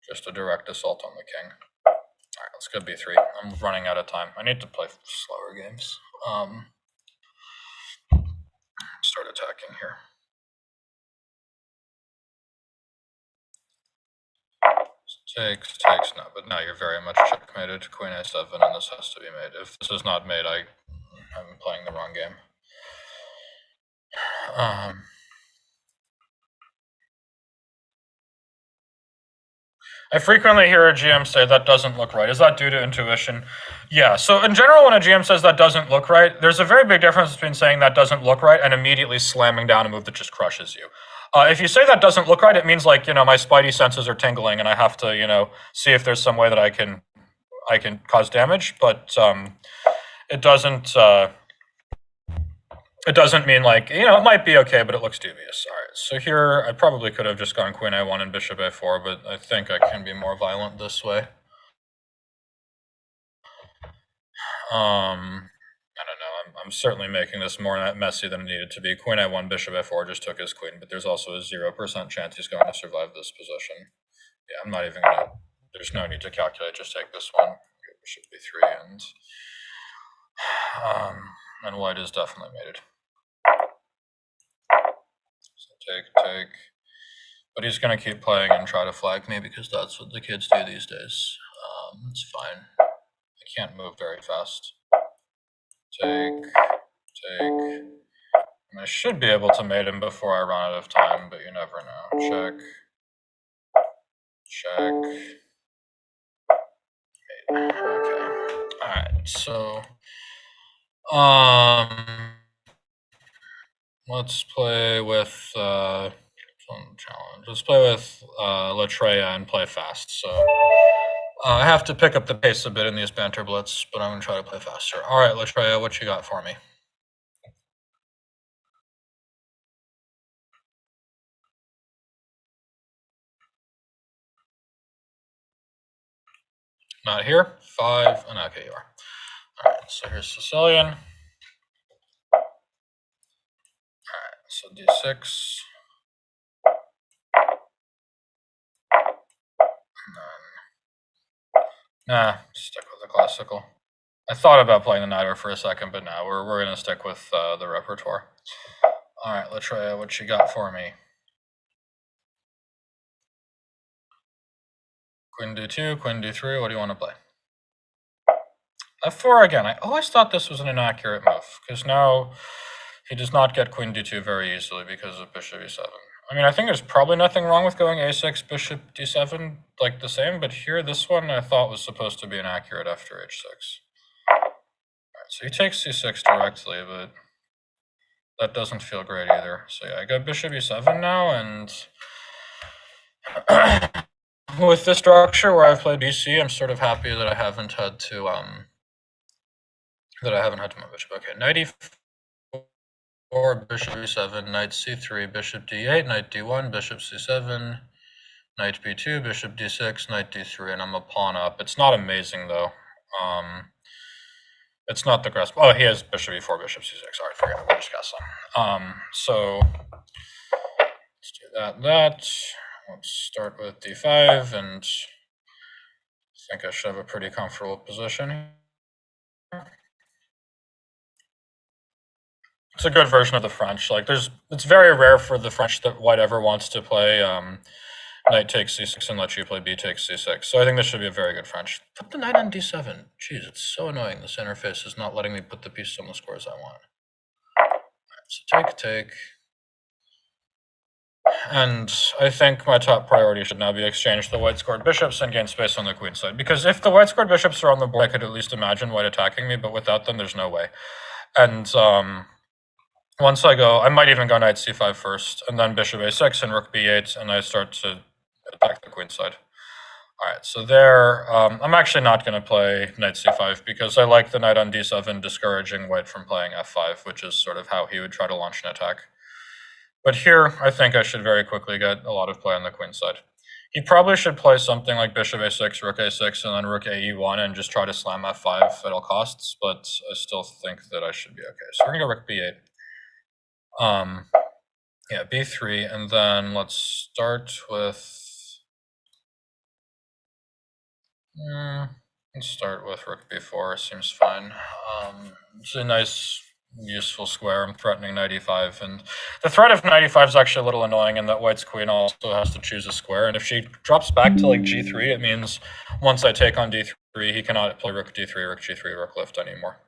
Just a direct assault on the king. All right, let's go b3. I'm running out of time. I need to play slower games. Start attacking here. Takes, no, but now you're very much checkmated. Queen a7, and this has to be made. If this is not made, I'm playing the wrong game. I frequently hear a GM say that doesn't look right. Is that due to intuition? Yeah, so in general, when a GM says that doesn't look right, there's a very big difference between saying that doesn't look right and immediately slamming down a move that just crushes you. If you say that doesn't look right, it means like, you know, my spidey senses are tingling and I have to, you know, see if there's some way that I can cause damage, but it doesn't mean like, you know, it might be okay, but it looks dubious. All right, so here I probably could have just gone queen a1 and bishop a4, but I think I can be more violent this way. I don't know. I'm certainly making this more messy than it needed to be. Queen A1, bishop A4 just took his queen, but there's also a 0% chance he's going to survive this position. Yeah, I'm not even gonna. There's no need to calculate. Just take this one. Bishop B3 and white is definitely mated. So take. But he's gonna keep playing and try to flag me because that's what the kids do these days. It's fine. I can't move very fast. Take. And I should be able to mate him before I run out of time, but you never know. Check. Mate. Okay. Alright, so let's play with challenge. Let's play with Latreia and play fast. So I have to pick up the pace a bit in these Banter Blitz, but I'm gonna try to play faster. All right, Latreia, what you got for me? Not here. 5. And okay, you are. All right, so here's Sicilian. All right, so D6. Nah, stick with the classical. I thought about playing the Knight for a second, but no, we're gonna stick with the repertoire. All right, Latreia, what you got for me? Queen D2, Queen D3. What do you want to play? F4 again. I always thought this was an inaccurate move because now he does not get Queen D2 very easily because of Bishop E7. I mean, I think there's probably nothing wrong with going A6, Bishop D7, like the same, but here, this one I thought was supposed to be inaccurate after H6. Alright, so he takes C6 directly, but that doesn't feel great either. So yeah, I got Bishop E7 now, and with this structure where I've played BC, I'm sort of happy that I haven't had to move bishop. Okay, Knight E4, Bishop E7, Knight C3, Bishop D8, Knight D1, Bishop C7, Knight B2, Bishop D6, Knight D3, and I'm a pawn up. It's not amazing though. It's not the grasp. Oh, he has Bishop E4, Bishop C6. Sorry, forget it. We'll just cast some. So let's do that. Let's start with D5, and I think I should have a pretty comfortable position here. It's a good version of the French. Like, it's very rare for the French that white ever wants to play knight takes c6 and let you play b takes c6. So I think this should be a very good French. Put the knight on d7. Jeez, it's so annoying. This interface is not letting me put the pieces on the squares I want. All right, so take. And I think my top priority should now be exchange the white scored bishops and gain space on the queen side. Because if the white scored bishops are on the board, I could at least imagine white attacking me, but without them, there's no way. And once I go, I might even go knight c5 first, and then bishop a6 and rook b8, and I start to attack the queen side. All right, so there, I'm actually not going to play knight c5 because I like the knight on d7 discouraging white from playing f5, which is sort of how he would try to launch an attack. But here, I think I should very quickly get a lot of play on the queen side. He probably should play something like bishop a6, rook a6, and then rook ae1 and just try to slam f5 at all costs, but I still think that I should be okay. So we're going to go rook b8. Yeah, b3, and then let's start with rook b4. Seems fine. It's a nice, useful square. I'm threatening knight e5, and the threat of knight e5 is actually a little annoying in that white's queen also has to choose a square, and if she drops back to like g3, it means once I take on d3, he cannot play rook d3, rook g3, rook lift anymore.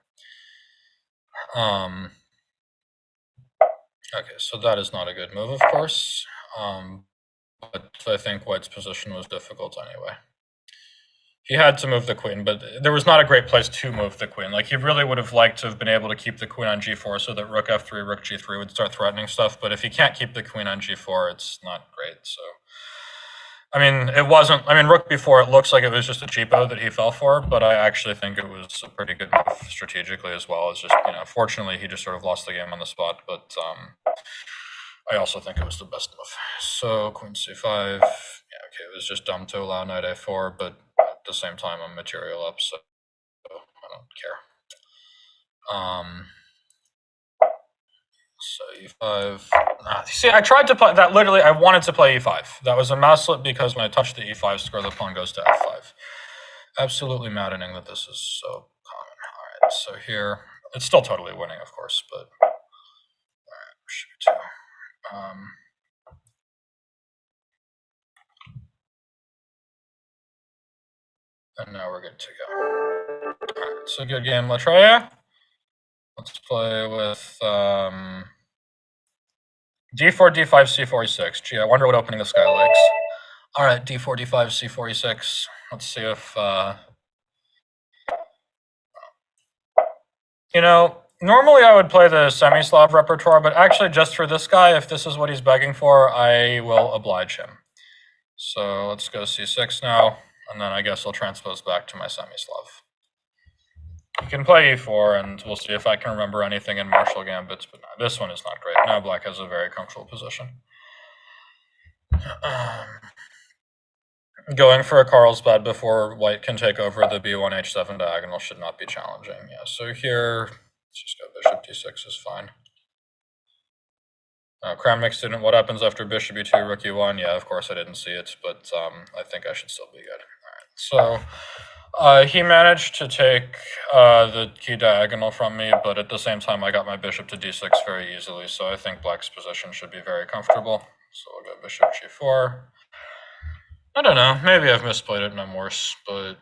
Okay, so that is not a good move, of course, but I think white's position was difficult anyway. He had to move the queen, but there was not a great place to move the queen. Like, he really would have liked to have been able to keep the queen on g4 so that rook f3, rook g3 would start threatening stuff, but if he can't keep the queen on g4, it's not great, so... I mean, rook b4, it looks like it was just a cheapo that he fell for, but I actually think it was a pretty good move strategically as well. It's just, fortunately, he just sort of lost the game on the spot, but I also think it was the best move. So, queen c5, yeah, okay, it was just dumb to allow knight a4, but at the same time, I'm material up, so I don't care. So e5. See, I tried to play that. Literally, I wanted to play e5. That was a mouse slip because when I touch the e5 square, the pawn goes to f5. Absolutely maddening that this is so common. All right, so here it's still totally winning, of course, but all right, shoot. And now we're good to go. All right, so good game, Latreia. Let's play with d4, d5, c4, e6. Gee, I wonder what opening this guy likes. All right, d4, d5, c4, e6. Let's see if, you know, normally I would play the semi-Slav repertoire, but actually just for this guy, if this is what he's begging for, I will oblige him. So let's go c6 now, and then I guess I'll transpose back to my semi-Slav. You can play e4, and we'll see if I can remember anything in martial gambits, but no, this one is not great. Now black has a very comfortable position. Going for a Carlsbad before white can take over the b1 h7 diagonal should not be challenging. Yeah, so here, let's just go bishop d6 is fine. Kramnik student, what happens after bishop e2, rook e1? Yeah, of course I didn't see it, but I think I should still be good. All right, so he managed to take the key diagonal from me, but at the same time I got my bishop to d6 very easily, so I think black's position should be very comfortable. So we'll go bishop g4. I don't know, maybe I've misplayed it and I'm worse, but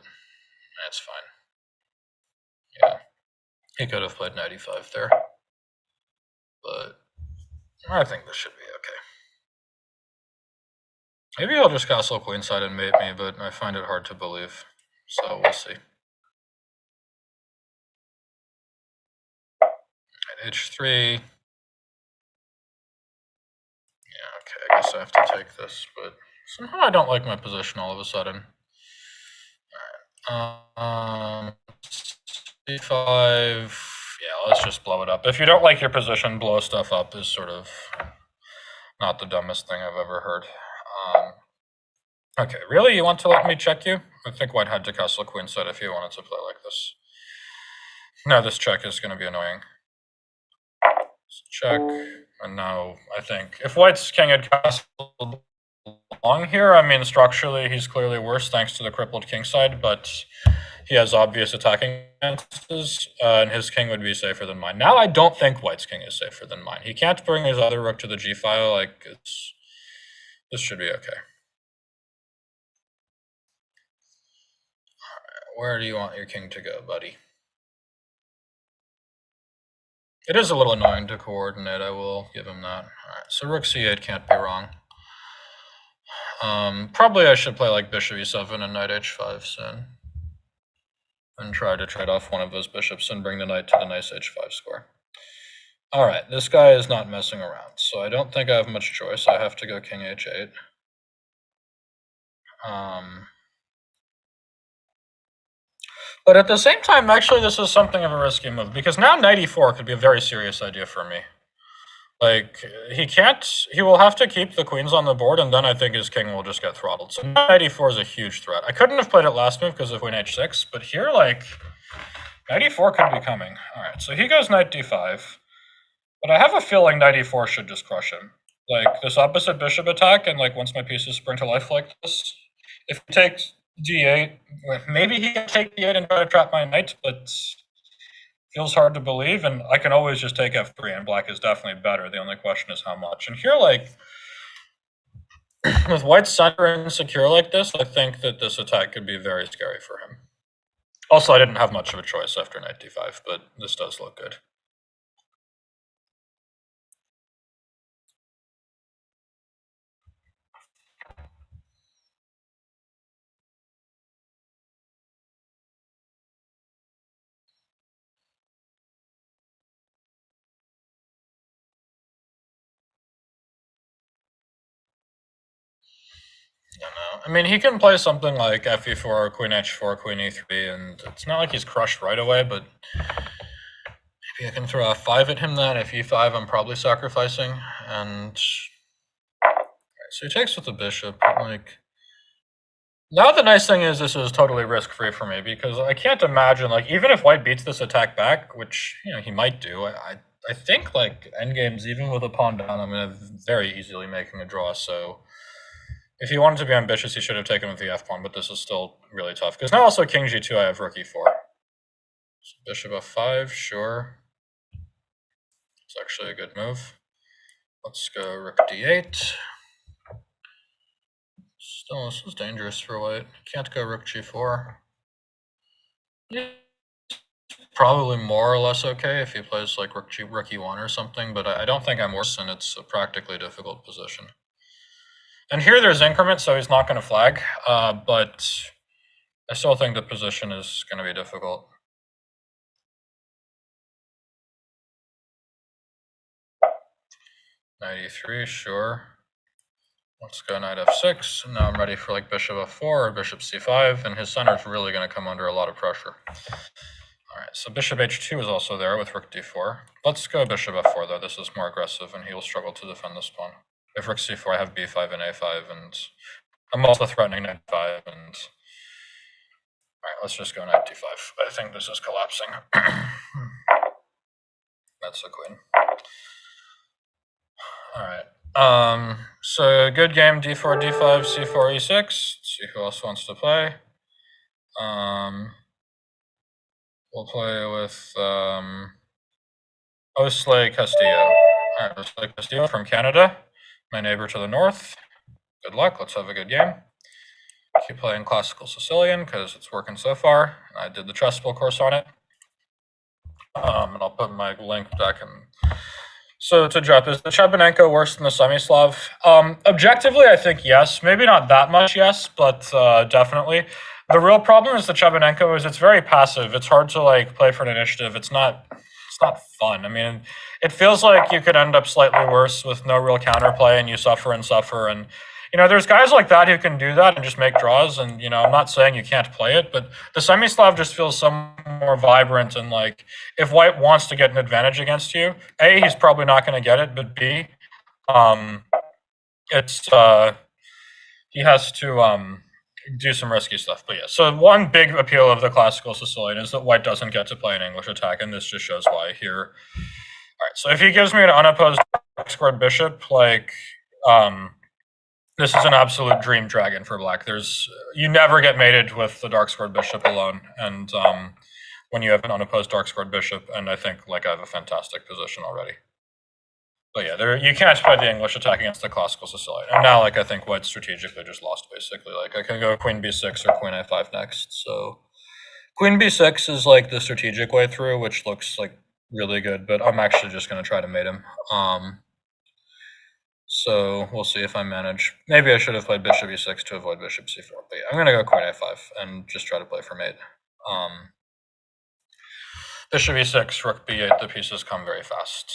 it's fine. Yeah, he could have played knight e5 there, but I think this should be okay. Maybe I'll just castle queenside and mate me, but I find it hard to believe, so we'll see. At h3. Yeah, okay, I guess I have to take this, but somehow I don't like my position all of a sudden. Alright, c5. Yeah, let's just blow it up. If you don't like your position, blow stuff up is sort of not the dumbest thing I've ever heard. Okay, really? You want to let me check you? I think white had to castle queenside if he wanted to play like this. No, this check is going to be annoying. Check, and now I think if white's king had castled long here, I mean, structurally he's clearly worse thanks to the crippled king side, but he has obvious attacking advantages, and his king would be safer than mine. Now I don't think white's king is safer than mine. He can't bring his other rook to the g file, like, this should be okay. Where do you want your king to go, buddy? It is a little annoying to coordinate, I will give him that. Alright, so rook c8 can't be wrong. Probably I should play like bishop e7 and knight h5 soon. And try to trade off one of those bishops and bring the knight to the nice h5 square. Alright, this guy is not messing around, so I don't think I have much choice. I have to go king h8. But at the same time, actually, this is something of a risky move, because now knight e4 could be a very serious idea for me. Like, he will have to keep the queens on the board, and then I think his king will just get throttled. So knight e4 is a huge threat. I couldn't have played it last move because of queen h6, but here, like, knight e4 could be coming. Alright, so he goes knight d5, but I have a feeling knight e4 should just crush him. Like, this opposite bishop attack, and like, once my pieces spring to life like this, if he takes d8, maybe he can take d8 and try to trap my knight, but feels hard to believe, and I can always just take f3, and black is definitely better. The only question is how much. And here, like, with white's center insecure like this, I think that this attack could be very scary for him. Also, I didn't have much of a choice after knight d5, but this does look good. I mean, he can play something like fe4, queen h4, queen e3, and it's not like he's crushed right away, but maybe I can throw f5 at him then. If e5, I'm probably sacrificing, and... Right, so he takes with the bishop, but like... Now the nice thing is this is totally risk-free for me, because I can't imagine, like, even if white beats this attack back, which, you know, he might do, I think, like, endgames, even with a pawn down, I'm gonna very easily making a draw, so if he wanted to be ambitious, he should have taken with the f-pawn, but this is still really tough, because now also king g2, I have rook e4. So bishop f5, sure. It's actually a good move. Let's go rook d8. Still, this is dangerous for white. Can't go rook g4. Probably more or less okay if he plays like rook e1 or something, but I don't think I'm worse, and it's a practically difficult position. And here there's increment, so he's not going to flag, but I still think the position is going to be difficult. Knight e3, sure. Let's go knight f6, and now I'm ready for like bishop f4 or bishop c5, and his center is really going to come under a lot of pressure. All right, so bishop h2 is also there with rook d4. Let's go bishop f4, though. This is more aggressive, and he will struggle to defend this pawn. If rook c4, I have b5 and a5, and I'm also threatening knight 5, and... All right, let's just go knight d5. I think this is collapsing. That's the queen. All right. So good game, d4, d5, c4, e6. Let's see who else wants to play. We'll play with Osley Castillo. All right, Osley Castillo from Canada, my neighbor to the north. Good luck. Let's have a good game. Keep playing classical Sicilian because it's working so far. I did the chessable course on it. And I'll put my link back in. So to drop, is the Chebanenko worse than the Semislav? Objectively, I think yes. Maybe not that much yes, but definitely. The real problem is the Chebanenko is it's very passive. It's hard to like play for an initiative. It's not fun. I mean, it feels like you could end up slightly worse with no real counterplay and you suffer and suffer. And, you know, there's guys like that who can do that and just make draws. And, you know, I'm not saying you can't play it, but the Semislav just feels so more vibrant. And like, if white wants to get an advantage against you, A, he's probably not going to get it, but B, he has to do some risky stuff. But yeah, so one big appeal of the classical Sicilian is that white doesn't get to play an English attack, and this just shows why here. All right, so if he gives me an unopposed squared bishop, like, this is an absolute dream dragon for black. You never get mated with the dark squared bishop alone, and when you have an unopposed dark squared bishop, and I think like I have a fantastic position already. But yeah, you can't play the English attack against the classical Sicilian. And now, like, I think white strategically just lost, basically. Like, I can go queen b6 or queen a5 next. So queen b6 is, like, the strategic way through, which looks, like, really good. But I'm actually just going to try to mate him. So we'll see if I manage. Maybe I should have played bishop e6 to avoid bishop c4. But yeah, I'm going to go queen a5 and just try to play for mate. Bishop e6, rook b8, the pieces come very fast.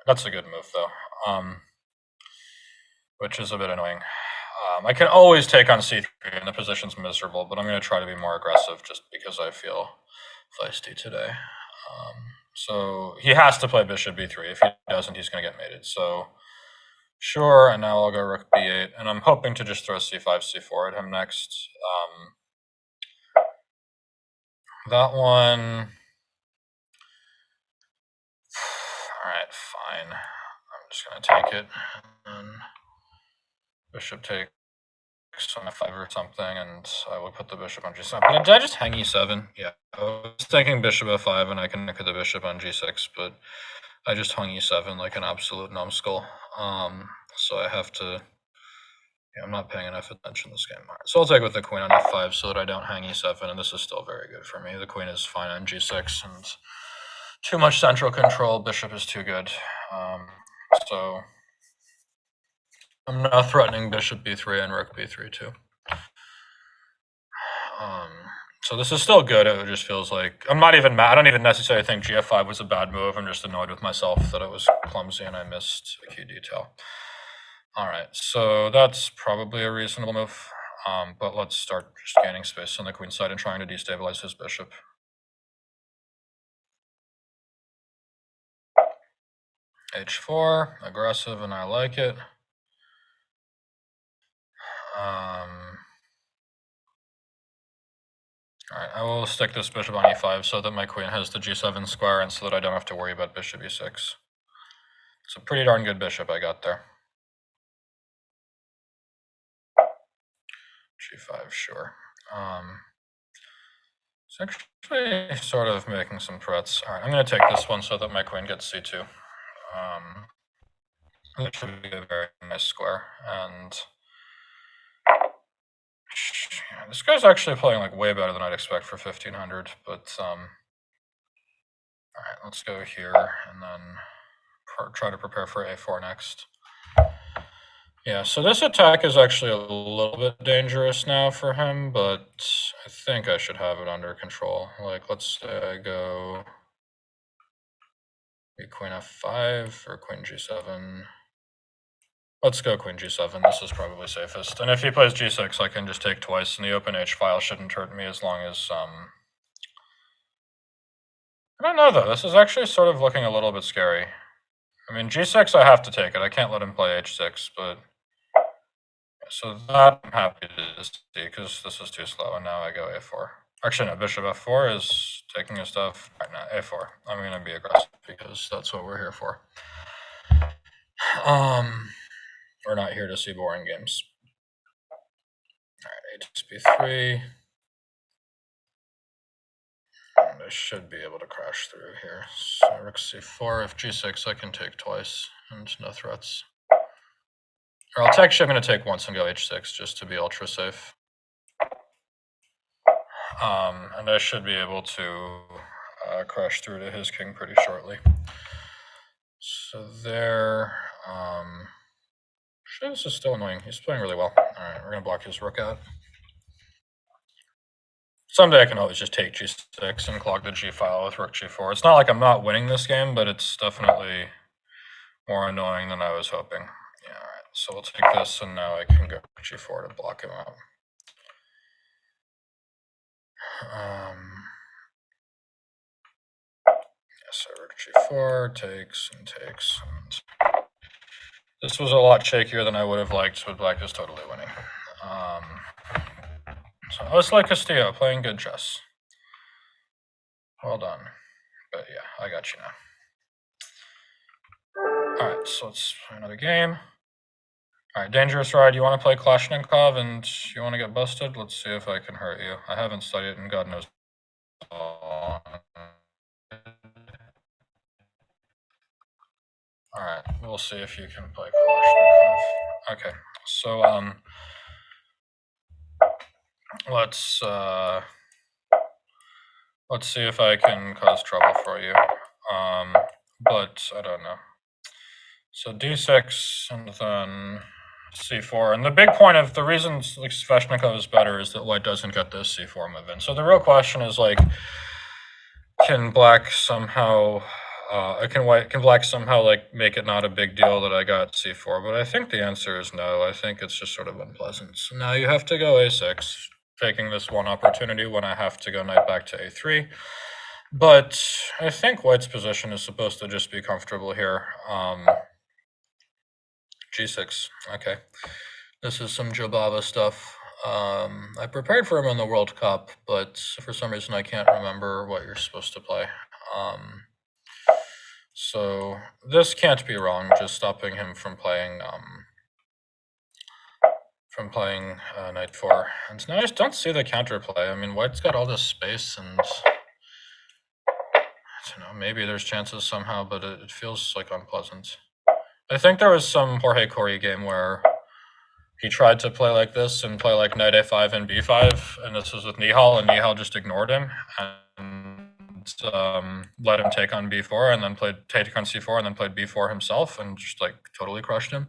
That's a good move, though, which is a bit annoying. I can always take on c3, and the position's miserable, but I'm going to try to be more aggressive just because I feel feisty today. So he has to play bishop b3. If he doesn't, he's going to get mated. So sure, and now I'll go rook b8, and I'm hoping to just throw c5, c4 at him next. That one... All right, fine. I'm just going to take it. And bishop takes on f5 or something, and I will put the bishop on g7. But did I just hang e7? Yeah, I was thinking bishop f5, and I can nick the bishop on g6, but I just hung e7 like an absolute numbskull. So I have to... Yeah, I'm not paying enough attention this game. All right, so I'll take with the queen on f5 so that I don't hang e7, and this is still very good for me. The queen is fine on g6, and too much central control. Bishop is too good. So I'm now threatening bishop b3 and rook b3 too. So this is still good. It just feels like I'm not even mad. I don't even necessarily think gf5 was a bad move. I'm just annoyed with myself that I was clumsy and I missed a key detail. All right, so that's probably a reasonable move. But let's start just gaining space on the queen side and trying to destabilize his bishop. h4, aggressive, and I like it. Alright, I will stick this bishop on e5 so that my queen has the g7 square and so that I don't have to worry about bishop e6. It's a pretty darn good bishop I got there. g5, sure. It's actually sort of making some threats. Alright, I'm going to take this one so that my queen gets c2. That should be a very nice square. And yeah, this guy's actually playing like way better than I'd expect for 1500. But alright, let's go here and then try to prepare for a4 next. Yeah, so this attack is actually a little bit dangerous now for him, but I think I should have it under control. Like, let's say I go queen f5 or queen g7. Let's go queen g7. This is probably safest. And if he plays g6, I can just take twice, and the open h file shouldn't hurt me as long as I don't know though. This is actually sort of looking a little bit scary. I mean, g6, I have to take it. I can't let him play h6, but so that I'm happy to see because this is too slow, and now I go a4. Actually, no, bishop f4 is taking his stuff. Right now, a4. I'm going to be aggressive because that's what we're here for. We're not here to see boring games. All right, h3. And I should be able to crash through here. So rook c4. If g6, I can take twice and no threats. Or I'm going to take once and go h6 just to be ultra safe. And I should be able to crash through to his king pretty shortly. So there. Actually, this is still annoying. He's playing really well. All right, we're going to block his rook out. Someday I can always just take g6 and clog the g file with rook g4. It's not like I'm not winning this game, but it's definitely more annoying than I was hoping. Yeah, all right. So we'll take this, and now I can go g4 to block him out. So rook g4 takes and takes. And this was a lot shakier than I would have liked, but black is totally winning. So I was like Castillo, playing good chess. Well done. But yeah, I got you now. Alright, so let's play another game. Alright, Dangerous Raj, you want to play Kalashnikov and you want to get busted? Let's see if I can hurt you. I haven't studied it in God knows how long. Alright, we'll see if you can play Kalashnikov. Okay, so let's see if I can cause trouble for you. But I don't know. So d6 and then c4. And the big point of the reason like Sveshnikov is better is that white doesn't get this c4 move in. So the real question is like, can black somehow can black somehow like make it not a big deal that I got c4? But I think the answer is no. I think it's just sort of unpleasant. So now you have to go a6, taking this one opportunity when I have to go knight back to a3. But I think white's position is supposed to just be comfortable here. g6, okay. This is some Jobava stuff. I prepared for him in the World Cup, but for some reason I can't remember what you're supposed to play. So this can't be wrong, just stopping him from playing knight 4. And now I just don't see the counterplay. I mean, white's got all this space, and I don't know, maybe there's chances somehow, but it feels like unpleasant. I think there was some Jorge Corey game where he tried to play like this and play like knight a5 and b5, and this was with Nihal, and Nihal just ignored him and let him take on b4, and then take on c4, and then played b4 himself, and just like totally crushed him.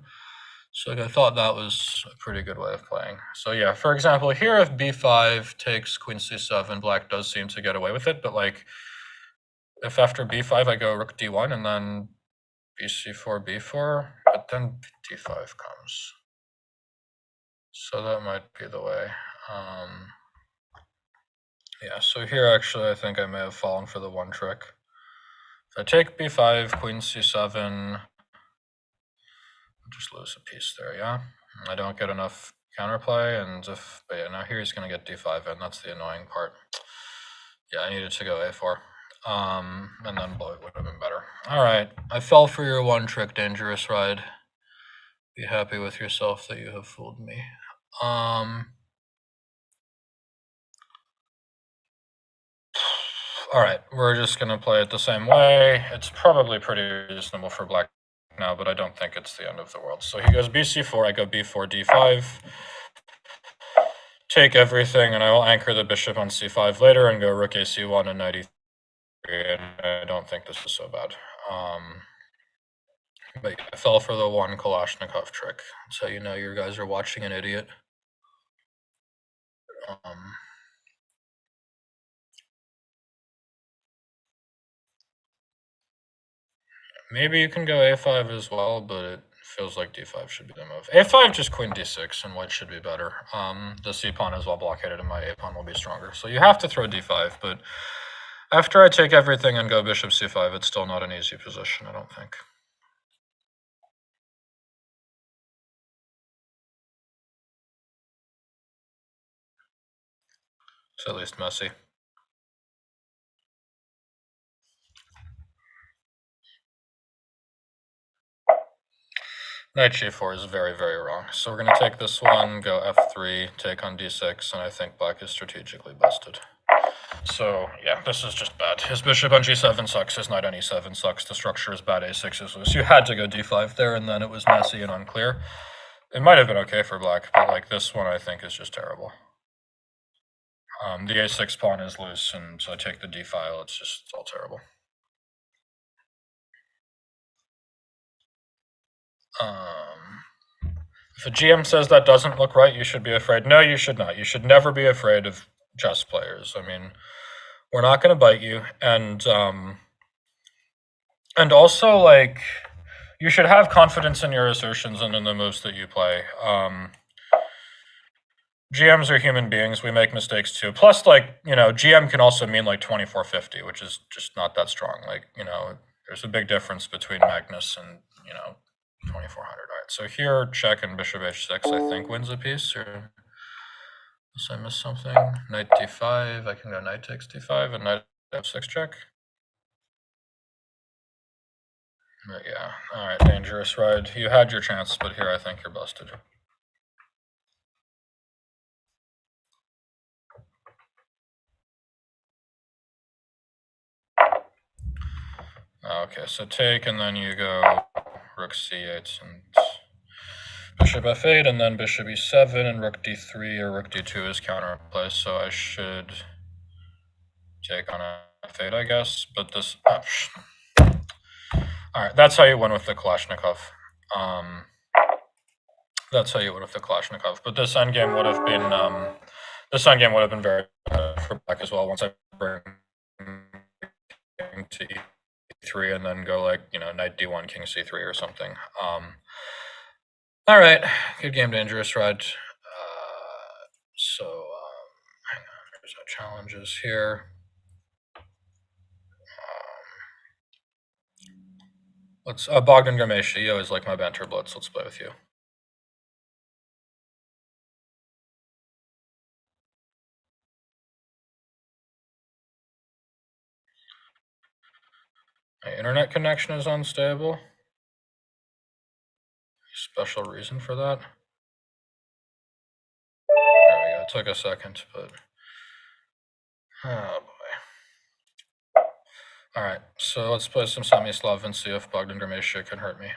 So like, I thought that was a pretty good way of playing. So yeah, for example, here if b5 takes queen c7, black does seem to get away with it, but like if after b5 I go rook d1 and then bc4, b4, but then d5 comes. So that might be the way. Yeah, so here actually I think I may have fallen for the one trick. If I take b5, queen c7, I'll just lose a piece there, yeah? I don't get enough counterplay, and but yeah, now here he's going to get d5, and that's the annoying part. Yeah, I needed to go a4. And then blow it would have been better. All right, I fell for your one trick, Dangerous Raj. Be happy with yourself that you have fooled me. All right, we're just gonna play it the same way. It's probably pretty reasonable for black now, but I don't think it's the end of the world. So he goes bc4, I go b4, d5. Take everything, and I will anchor the bishop on c5 later and go rook ac1 and knight e3, and I don't think this is so bad. But yeah, I fell for the one Kalashnikov trick, so you know you guys are watching an idiot. Maybe you can go a5 as well, but it feels like d5 should be the move. a5 just queen d6, and white should be better. The c pawn is well blockaded, and my a pawn will be stronger. So you have to throw d5, but after I take everything and go bishop c5, it's still not an easy position, I don't think. It's at least messy. Knight g4 is very, very wrong. So we're going to take this one, go f3, take on d6, and I think black is strategically busted. So, yeah, this is just bad. His bishop on g7 sucks, his knight on e7 sucks, the structure is bad, a6 is loose. You had to go d5 there, and then it was messy and unclear. It might have been okay for black, but like this one I think is just terrible. The a6 pawn is loose, and so I take the d file, it's all terrible. If a GM says that doesn't look right, you should be afraid. No, you should not. You should never be afraid of chess players. I mean, we're not going to bite you, and also, like, you should have confidence in your assertions and in the moves that you play. GMs are human beings. We make mistakes too. Plus, like, you know, GM can also mean like 2450, which is just not that strong. Like, you know, there's a big difference between Magnus and, you know, 2400. All right, so here, check and bishop h6, I think, wins a piece. Or unless I missed something. Knight d5, I can go knight takes d5 and knight f6 check. But yeah, all right, Dangerous Raj. You had your chance, but here I think you're busted. Okay, so take, and then you go rook c8 and bishop f8, and then bishop e7, and rook d3 or rook d2 is counterplay, so I should take on f8, I guess, but this... Alright, that's how you win with the Kalashnikov. That's how you win with the Kalashnikov, but this endgame would have been... this endgame would have been very bad for black as well, once I bring to e3 and then go, like, you know, knight d1, king c3 or something. All right, good game, Dangerous Raj. So, hang on, there's no challenges here. Let's, Bogdan Gameshi, you always like my Banter Blitz, let's play with you. My internet connection is unstable. Special reason for that? There we go, it took a second, but... Oh boy. Alright, so let's play some Semi-Slav and see if Bogdan Gameshi can hurt me.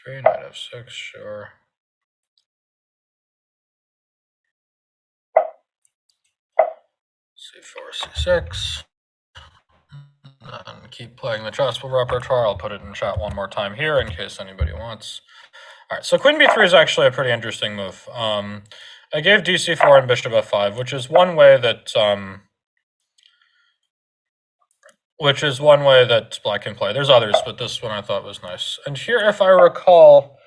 Three, knight f6, sure. c4, c6. And keep playing the chessboard repertoire. I'll put it in chat one more time here in case anybody wants. All right, so queen b3 is actually a pretty interesting move. I gave dc4 and bishop f5, which is one way that black can play. There's others, but this one I thought was nice. And here, if I recall,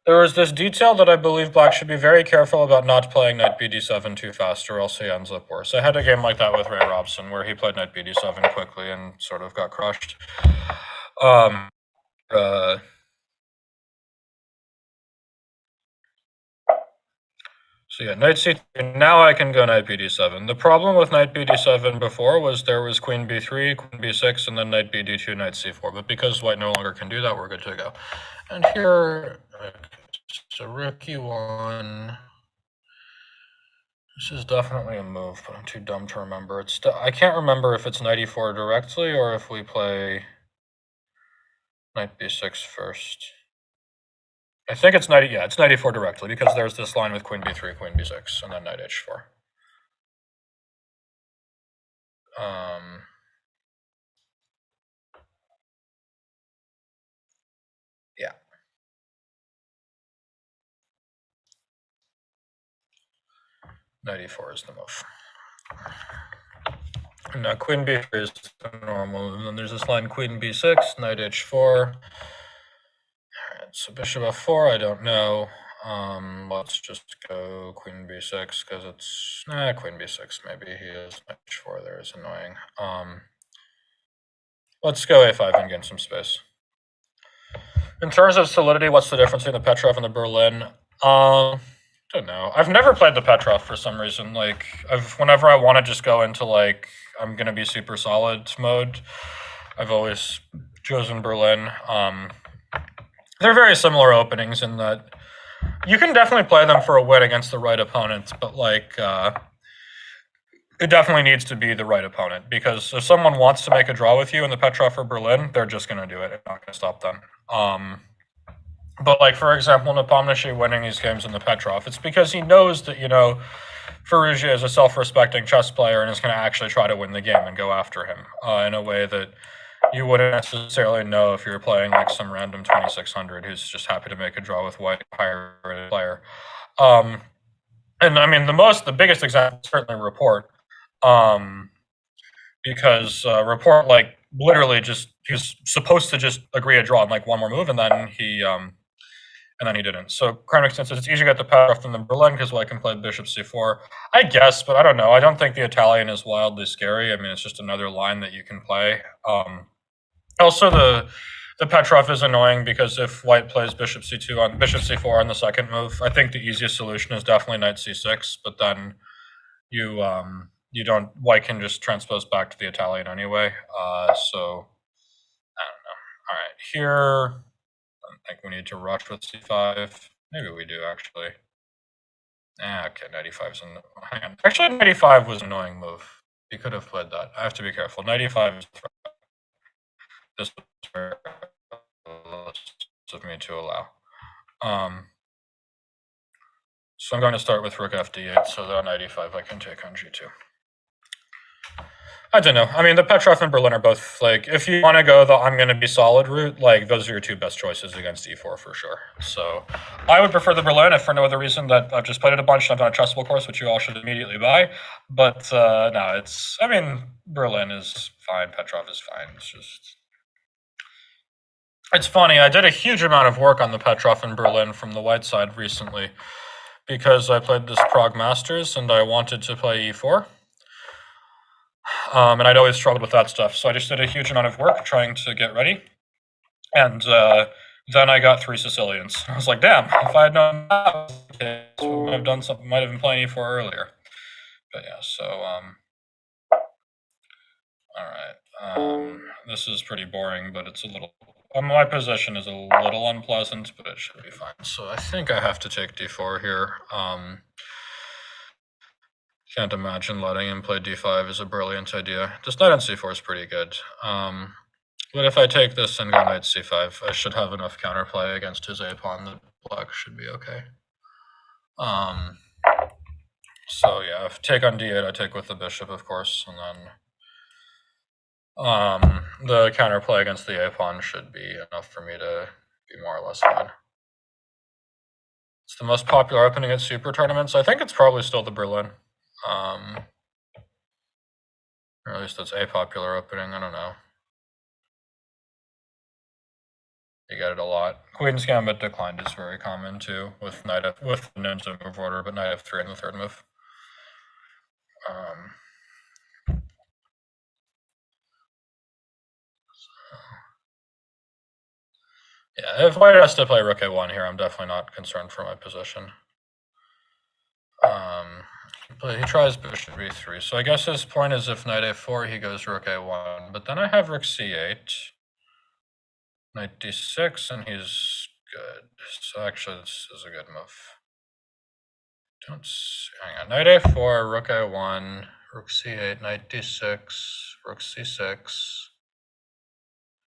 there was this detail that I believe black should be very careful about not playing knight bd7 too fast, or else he ends up worse. I had a game like that with Ray Robson, where he played knight bd7 quickly and sort of got crushed. So yeah, knight c3. Now I can go knight bd7. The problem with knight bd7 before was there was queen b3, queen b6, and then knight bd2, knight c4. But because white no longer can do that, we're good to go. And here, so rook e1. This is definitely a move, but I'm too dumb to remember. I can't remember if it's knight e4 directly or if we play knight b6 first. I think it's knight, yeah, it's knight e4 directly because there's this line with queen b3, queen b6, and then knight h4. Yeah. Knight e4 is the move. And now queen b3 is the normal, and then there's this line queen b6, knight h4. All right, so bishop f4, I don't know. Let's just go queen b6 because it's queen b6. Maybe he is knight h4. There is annoying. Let's go a5 and gain some space. In terms of solidity, what's the difference between the Petrov and the Berlin? Don't know. I've never played the Petrov for some reason. Like, whenever I want to just go into like I'm gonna be super solid mode, I've always chosen Berlin. They're very similar openings in that you can definitely play them for a win against the right opponent, but like it definitely needs to be the right opponent, because if someone wants to make a draw with you in the Petrov or Berlin, they're just going to do it. It's not going to stop them. But like, for example, Nepomniachtchi winning these games in the Petrov, it's because he knows that, you know, Firouzja is a self-respecting chess player and is going to actually try to win the game and go after him in a way that you wouldn't necessarily know if you were playing like some random 2600 who's just happy to make a draw with white, higher rated player. And I mean, the biggest example is certainly Report. Because Report, like, literally just, he was supposed to just agree a draw in like one more move, and then he didn't. So Krennic says it's easier to get the Petrov than the Berlin because white can play bishop c4. I guess, but I don't know. I don't think the Italian is wildly scary. I mean, it's just another line that you can play. Also, the Petrov is annoying because if white plays bishop c2 on bishop c4 on the second move, I think the easiest solution is definitely knight c6. But then white can just transpose back to the Italian anyway. So I don't know. All right, here I don't think we need to rush with c5. Maybe we do actually. Okay, 95's in. Hang on. Actually, 95 was an annoying move. You could have played that. I have to be careful. 95 is this of me to allow. So I'm going to start with rook fd8, so that on 95 I can take on g2. I don't know. I mean, the Petrov and Berlin are both, like, if you want to go the I'm going to be solid route, like, those are your two best choices against e4 for sure. So I would prefer the Berlin if for no other reason that I've just played it a bunch and I've done a chessable course, which you all should immediately buy. But no, I mean, Berlin is fine. Petrov is fine. It's funny. I did a huge amount of work on the Petrov and Berlin from the white side recently because I played this Prague Masters and I wanted to play e4. And I'd always struggled with that stuff. So I just did a huge amount of work trying to get ready. And then I got 3 Sicilians. I was like, damn, if I had known that, I might have done something, might have been playing e4 earlier. But yeah, so, all right. This is pretty boring, but it's a little, my position is a little unpleasant, but it should be fine. So I think I have to take d4 here. Can't imagine letting him play d5 is a brilliant idea. This knight on c4 is pretty good. But if I take this and go knight c5, I should have enough counterplay against his a-pawn that black should be okay. So yeah, if take on d8, I take with the bishop, of course, and then the counterplay against the a-pawn should be enough for me to be more or less fine. It's the most popular opening at super tournaments. I think it's probably still the Berlin. Or at least it's a popular opening, I don't know. You get it a lot. Queen's Gambit declined is very common too, with with no move order, but knight f3 in the third move. Yeah, if white has to play rook a1 here, I'm definitely not concerned for my position. But he tries bishop b3. So I guess his point is if knight a4, he goes rook a1. But then I have rook c8, knight d6, and he's good. So actually, this is a good move. Don't see, hang on. Knight a4, rook a1, rook c8, knight d6, rook c6.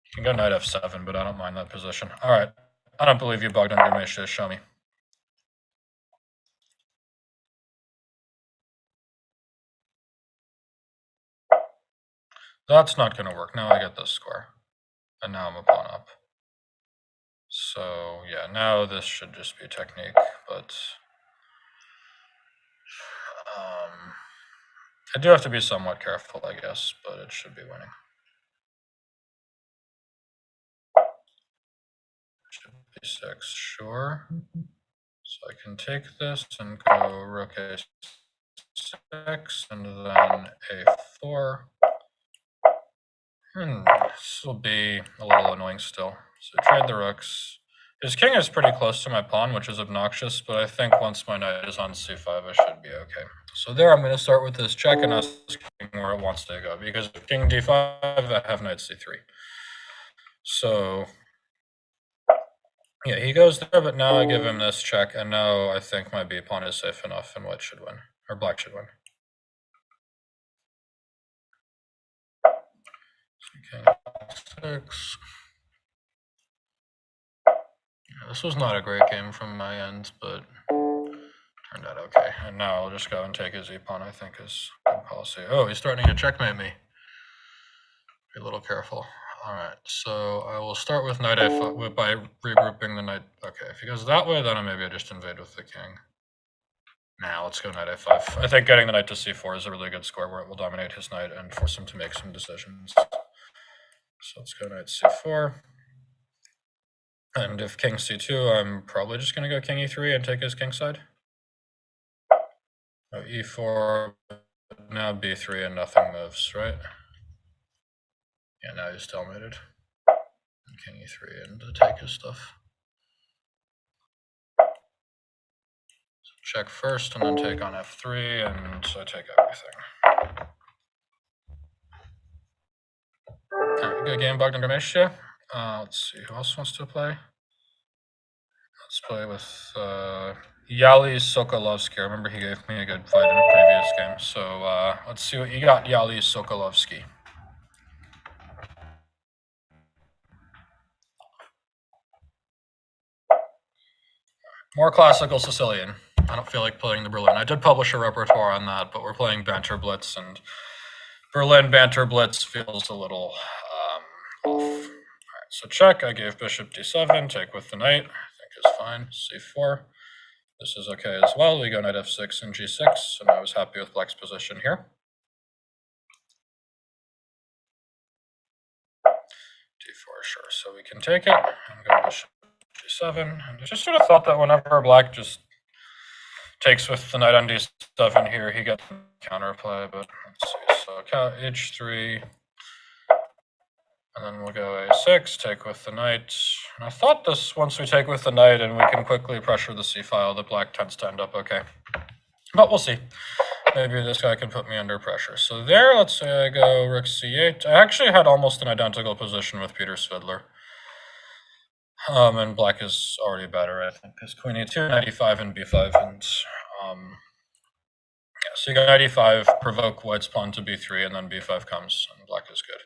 You can go knight f7, but I don't mind that position. All right. I don't believe you, Bogdan Gurmesha. Show me. That's not going to work. Now I get this square. And now I'm a pawn up. So, yeah, now this should just be technique, but I do have to be somewhat careful, I guess, but it should be winning. Should be 6, sure. So I can take this and go rook a6 and then a4. This will be a little annoying still. So trade the rooks. His king is pretty close to my pawn, which is obnoxious, but I think once my knight is on c5, I should be okay. So there I'm going to start with this check and asking where it wants to go, because with king d5, I have knight c3. So, yeah, he goes there, but now I give him this check, and now I think my b pawn is safe enough, and white should win, or black should win. King 6. This was not a great game from my end, but turned out okay. And now I'll just go and take his e-pawn, I think is good policy. Oh, he's starting to checkmate me. Be a little careful. All right, so I will start with knight a5 by regrouping the knight. Okay, if he goes that way, then maybe I just invade with the king. Now let's go knight a5. I think getting the knight to c4 is a really good score where it will dominate his knight and force him to make some decisions. So let's go knight c4. And if king c2, I'm probably just going to go king e3 and take his king side. Oh, e4, now b3 and nothing moves, right? Yeah, now he's stalemated. And king e3 and to take his stuff. So check first and then take on f3 and I take everything. Alright, good game, Bogdan Gurmesha. Let's see, who else wants to play? Let's play with Yali Sokolovska. I remember he gave me a good fight in a previous game. So let's see what you got, Yali Sokolovski. More classical Sicilian. I don't feel like playing the Berlin. I did publish a repertoire on that, but we're playing Banter Blitz, and Berlin Banter Blitz feels a little off. All right, so check. I gave bishop d7, take with the knight. I think is fine. c4. This is okay as well. We go knight f6 and g6, and I was happy with black's position here. d4, sure. So we can take it and go bishop g7. And I just sort of thought that whenever black just takes with the knight on d7 here, he gets counterplay, but let's see. So h3, and then we'll go a6, take with the knight. And I thought this, once we take with the knight and we can quickly pressure the c-file, the black tends to end up okay. But we'll see. Maybe this guy can put me under pressure. So there, let's say I go rook c8. I actually had almost an identical position with Peter Svidler. And black is already better, I think, because queen e2, knight e5, and b5. And yeah, so you go knight e5, provoke white's pawn to b3, and then b5 comes, and black is good.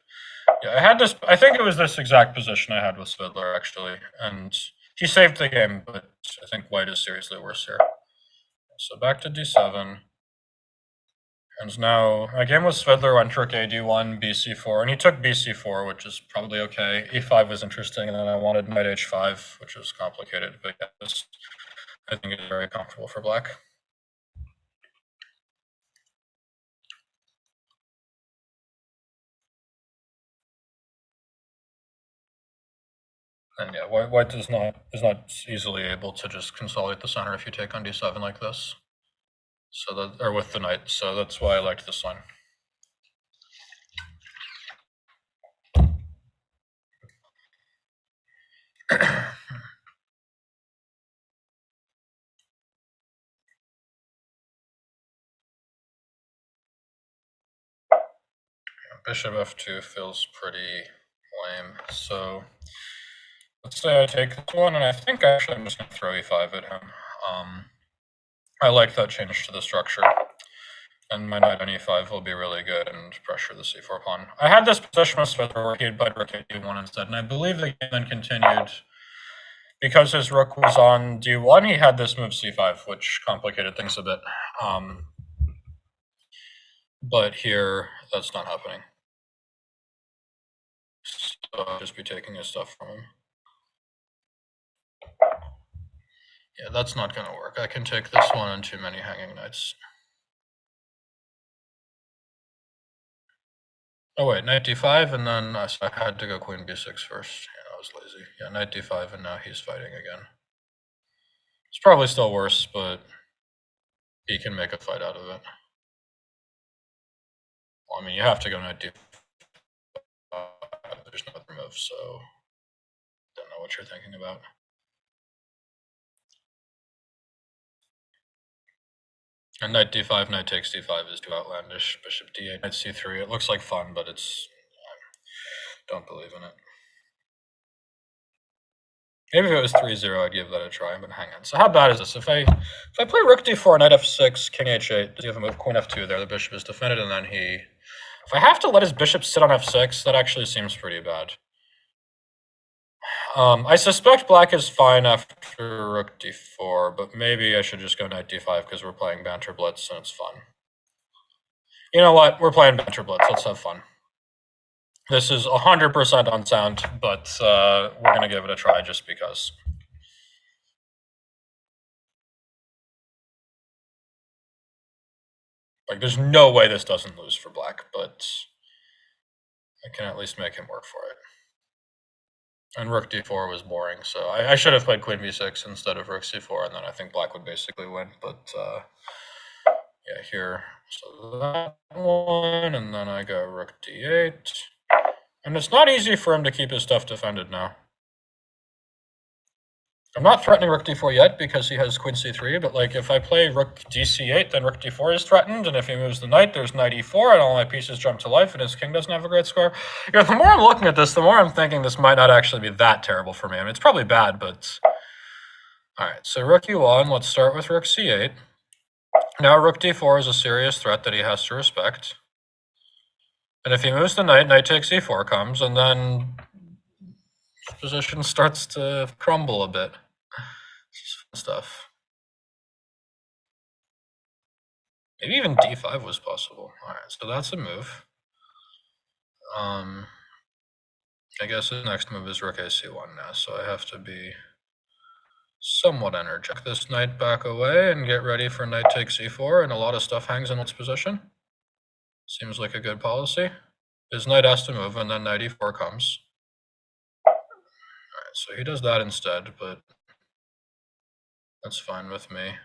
Yeah, I had this, I think it was this exact position I had with Svidler, actually. And he saved the game, but I think white is seriously worse here. So back to d7. And now my game with Svidler went rook a d1, bc4, and he took bc4, which is probably okay. e5 was interesting, and then I wanted knight h5, which was complicated, but yeah, this I think is very comfortable for black. And yeah, white is not easily able to just consolidate the center if you take on d7 like this. So that, or with the knight, so that's why I liked this line. bishop f2 feels pretty lame. So let's say I take this one, and I think actually I'm just going to throw e5 at him. I like that change to the structure. And my knight on e5 will be really good and pressure the c4 pawn. I had this position with Svether where he had played rook d1 instead, and I believe the game then continued. Because his rook was on d1, he had this move c5, which complicated things a bit. But here, that's not happening. So I'll just be taking his stuff from him. Yeah, that's not going to work. I can take this one and too many hanging knights. Oh wait, knight d5, and then I had to go queen b6 first. Yeah, I was lazy. Yeah, knight d5, and now he's fighting again. It's probably still worse, but he can make a fight out of it. Well, I mean, you have to go knight d5. There's no other move, so don't know what you're thinking about. And knight d5, knight takes d5 is too outlandish. Bishop d8, knight c3. It looks like fun, but it's... I don't believe in it. Maybe if it was 3-0, I'd give that a try, but hang on. So how bad is this? If I play rook d4, knight f6, king h8, does he have a move? Queen f2 there, the bishop is defended, and then he... If I have to let his bishop sit on f6, that actually seems pretty bad. I suspect black is fine after rook d4, but maybe I should just go knight d5 because we're playing Banter Blitz and it's fun. You know what? We're playing Banter Blitz. Let's have fun. This is 100% unsound, but we're going to give it a try just because. Like, there's no way this doesn't lose for black, but I can at least make him work for it. And rook d4 was boring, so I should have played queen b6 instead of rook c4, and then I think black would basically win. But yeah, here, so that one, and then I go rook d8. And it's not easy for him to keep his stuff defended now. I'm not threatening rook d4 yet because he has queen c3, but like if I play rook dc8, then rook d4 is threatened, and if he moves the knight, there's knight e4, and all my pieces jump to life, and his king doesn't have a great score. Yeah, the more I'm looking at this, the more I'm thinking this might not actually be that terrible for me. I mean, it's probably bad, but... Alright, so rook e1, let's start with rook c8. Now rook d4 is a serious threat that he has to respect. And if he moves the knight, knight takes e4 comes, and then position starts to crumble a bit. Stuff. Maybe even d5 was possible. All right, so that's a move. I guess the next move is rook ac1 now, so I have to be somewhat energetic. This knight back away and get ready for knight takes e4, and a lot of stuff hangs in its position. Seems like a good policy. His knight has to move, and then knight e4 comes. All right, so he does that instead, but that's fine with me.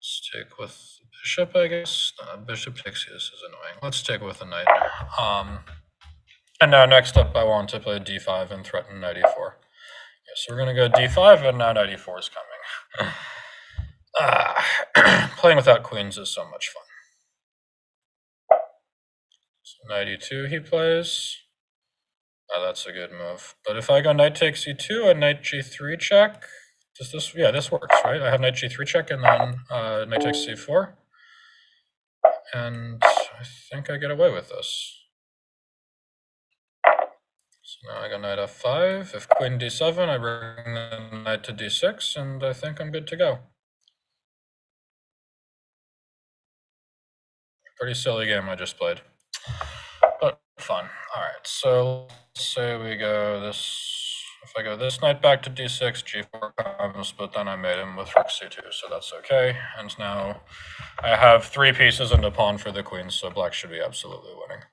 Let's take with the bishop, I guess. Bishop takes, this is annoying. Let's take with the knight. And now next up, I want to play d5 and threaten knight e4. Yeah, so we're going to go d5, and now knight e4 is coming. Playing without queens is so much fun. So knight e2 he plays. That's a good move. But if I go knight takes e2 and knight g3 check... Does this, yeah, this works, right? I have knight g3 check and then knight takes c4. And I think I get away with this. So now I got knight f5. If queen d7, I bring the knight to d6, and I think I'm good to go. Pretty silly game I just played. But fun. Alright, so let's say we go this... If I go this knight back to d6, g4 comes, but then I made him with rook c2, so that's okay. And now I have 3 pieces and a pawn for the queen, so black should be absolutely winning.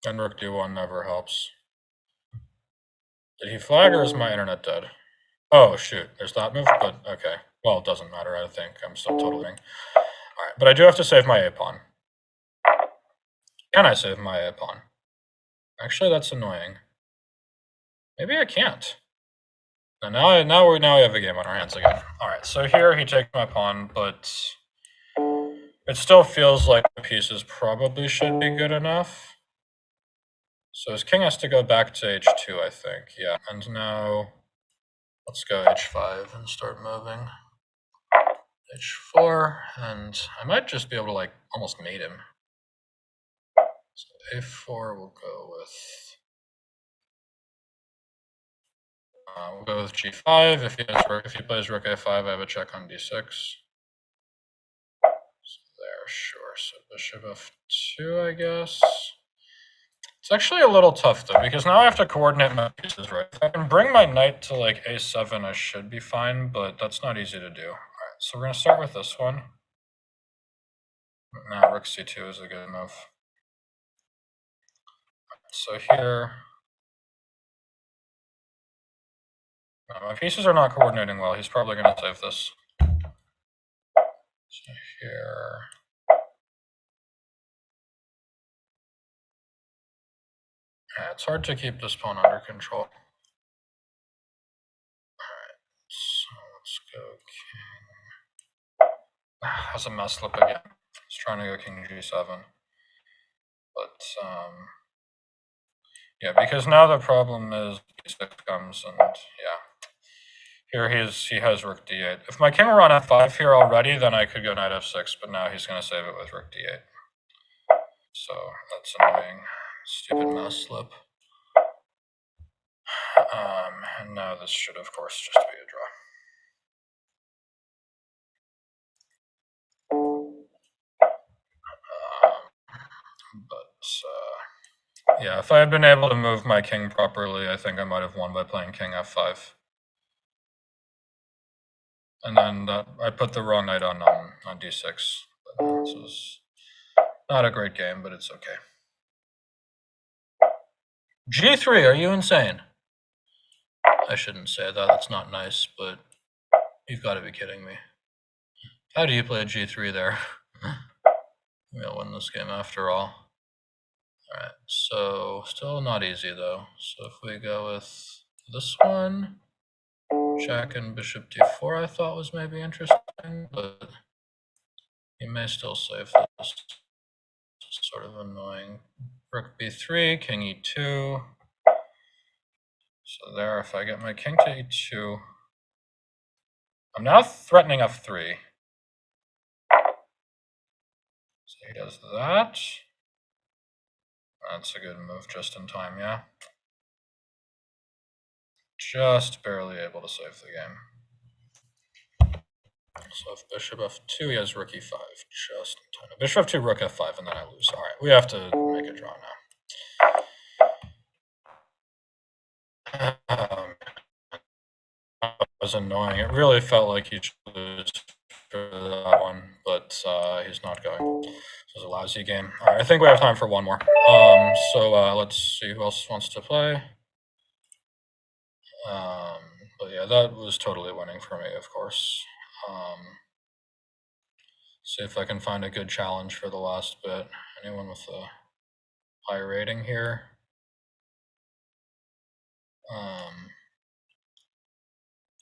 And rook d1 never helps. Did he flag, or is my internet dead? Oh, shoot, there's that move, but okay. Well, it doesn't matter, I think. I'm still totally winning. Alright, but I do have to save my a-pawn. Can I save my a-pawn? Actually, that's annoying. Maybe I can't. And now we have a game on our hands again. All right, so here he takes my pawn, but it still feels like the pieces probably should be good enough. So his king has to go back to h2, I think. Yeah, and now let's go h5 and start moving. h4, and I might just be able to like almost mate him. So a4 we'll go with g5. If he plays rook a5, I have a check on d6. So there, sure. So bishop f2, I guess. It's actually a little tough though, because now I have to coordinate my pieces right. If I can bring my knight to like a7, I should be fine, but that's not easy to do. All right, so we're gonna start with this one. Now rook c2 is a good move. So here, my pieces are not coordinating well. He's probably going to save this. So here, yeah, it's hard to keep this pawn under control. All right, so let's go king. Has a mess slip again. He's trying to go king g7, but yeah, because now the problem is b6 comes, and yeah. Here he has rook d8. If my king were on f5 here already, then I could go knight f6, but now he's going to save it with rook d8. So that's annoying. Stupid mouse slip. And now this should, of course, just be a draw. Yeah, if I had been able to move my king properly, I think I might have won by playing king f5. And then I put the wrong knight on d6. This is not a great game, but it's okay. g3, are you insane? I shouldn't say that, that's not nice, but you've got to be kidding me. How do you play g3 there? We'll win this game after all. Alright, so still not easy though. So if we go with this one, check and bishop d4 I thought was maybe interesting, but he may still save this. It's sort of annoying. Rook b3, king e2. So there, if I get my king to e2, I'm now threatening f3. So he does that. That's a good move just in time, yeah. Just barely able to save the game. So if bishop f2, he has rook e5, just in time. Bishop f2, rook f5, and then I lose. All right, we have to make a draw now. That was annoying. It really felt like he should lose for that one, but he's not going. This is a lousy game. All right, I think we have time for one more. So let's see who else wants to play. But yeah, that was totally winning for me, of course. See if I can find a good challenge for the last bit. Anyone with a high rating here?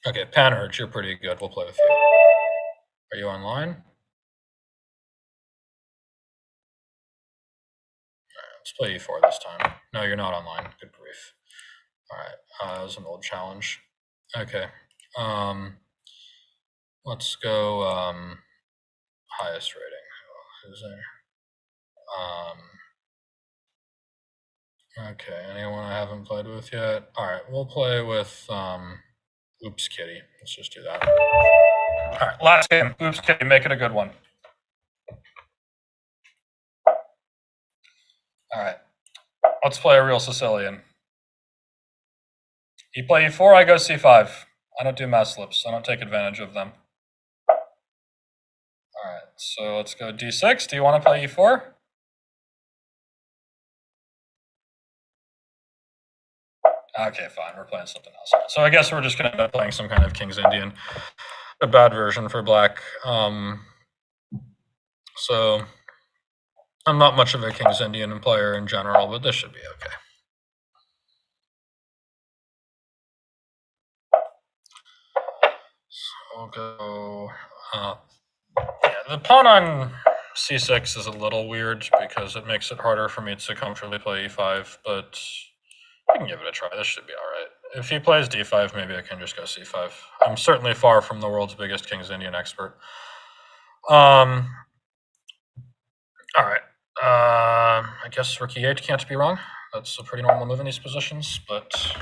Okay, Panhurch, you're pretty good. We'll play with you. Are you online? All right, let's play e4 this time. No, you're not online. Good grief. All right, that was an old challenge. Okay, let's go highest rating. Who's there? Okay, anyone I haven't played with yet? All right, we'll play with Oops Kitty. Let's just do that. All right, last game. Oops Kitty, make it a good one. All right, let's play a real Sicilian. You play e4, I go c5. I don't do mouse slips. I don't take advantage of them. All right, so let's go d6. Do you want to play e4? Okay, fine. We're playing something else. So I guess we're just going to end up playing some kind of King's Indian. A bad version for black. So I'm not much of a King's Indian player in general, but this should be okay. we'll go. Yeah, the pawn on c6 is a little weird because it makes it harder for me to comfortably play e5, but I can give it a try. This should be all right. If he plays d5, maybe I can just go c5. I'm certainly far from the world's biggest King's Indian expert. All right. I guess rook e8 can't be wrong. That's a pretty normal move in these positions, but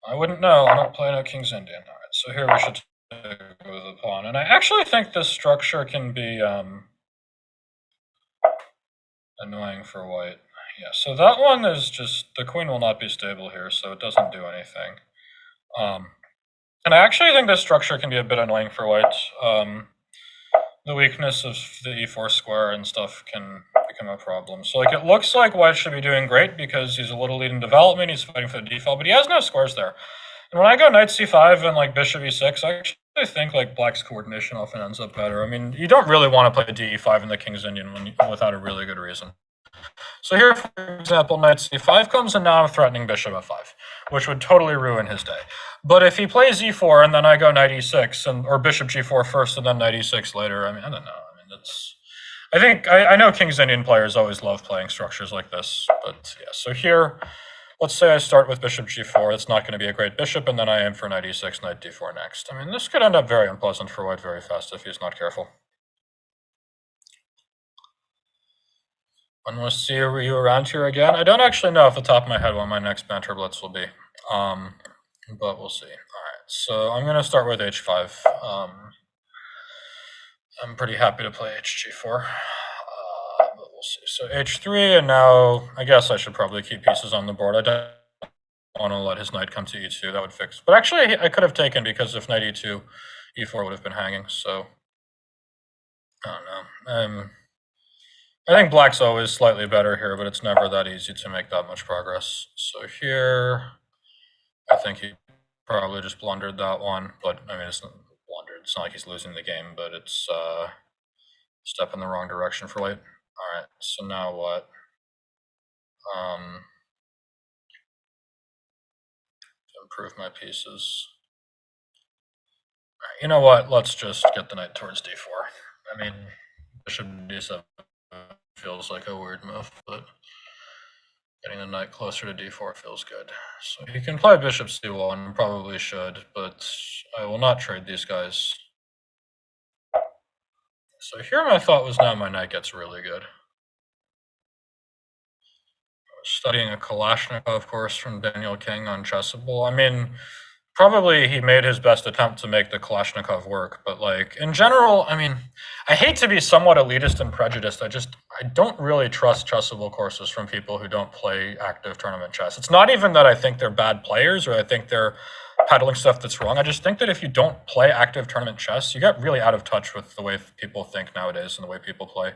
I wouldn't know. I don't play no King's Indian. All right, so here we should go with the pawn. And I actually think this structure can be annoying for white. Yeah, so that one is just, the queen will not be stable here, so it doesn't do anything. And I actually think this structure can be a bit annoying for white. The weakness of the e4 square and stuff can become a problem. So like it looks like white should be doing great because he's a little lead in development, he's fighting for the d-file, but he has no squares there. And when I go knight c5 and like bishop e6, I actually think like black's coordination often ends up better. I mean, you don't really want to play de5 in the King's Indian without a really good reason. So here, for example, knight c5 comes, and now I'm threatening bishop f5, which would totally ruin his day. But if he plays e4 and then I go knight e6, or bishop g4 first and then knight e6 later, I mean, I don't know. I mean, that's. I know King's Indian players always love playing structures like this, but yeah. So here, let's say I start with bishop g4. It's not going to be a great bishop, and then I aim for knight e6, knight d4 next. I mean, this could end up very unpleasant for white very fast if he's not careful. When we'll see you around here again. I don't actually know off the top of my head when my next Banter Blitz will be, but we'll see. All right, so I'm going to start with h5. I'm pretty happy to play hg4, but we'll see. So h3, and now I guess I should probably keep pieces on the board. I don't want to let his knight come to e2. That would fix. But actually, I could have taken because if knight e2, e4 would have been hanging. So I don't know. I think black's always slightly better here, but it's never that easy to make that much progress. So here, I think he probably just blundered that one, but I mean, it's not blundered. It's not like he's losing the game, but it's a step in the wrong direction for white. All right, so now what? To improve my pieces. All right, you know what? Let's just get the knight towards d4. I mean, bishop d7 feels like a weird move, but getting the knight closer to d4 feels good. So he can play bishop c1, probably should, but I will not trade these guys. So here my thought was now my knight gets really good. I was studying a Kalashnikov course from Daniel King on Chessable. I mean, probably he made his best attempt to make the Kalashnikov work, but like in general, I mean, I hate to be somewhat elitist and prejudiced. I don't really trust Chessable courses from people who don't play active tournament chess. It's not even that I think they're bad players or I think they're peddling stuff that's wrong. I just think that if you don't play active tournament chess, you get really out of touch with the way people think nowadays and the way people play.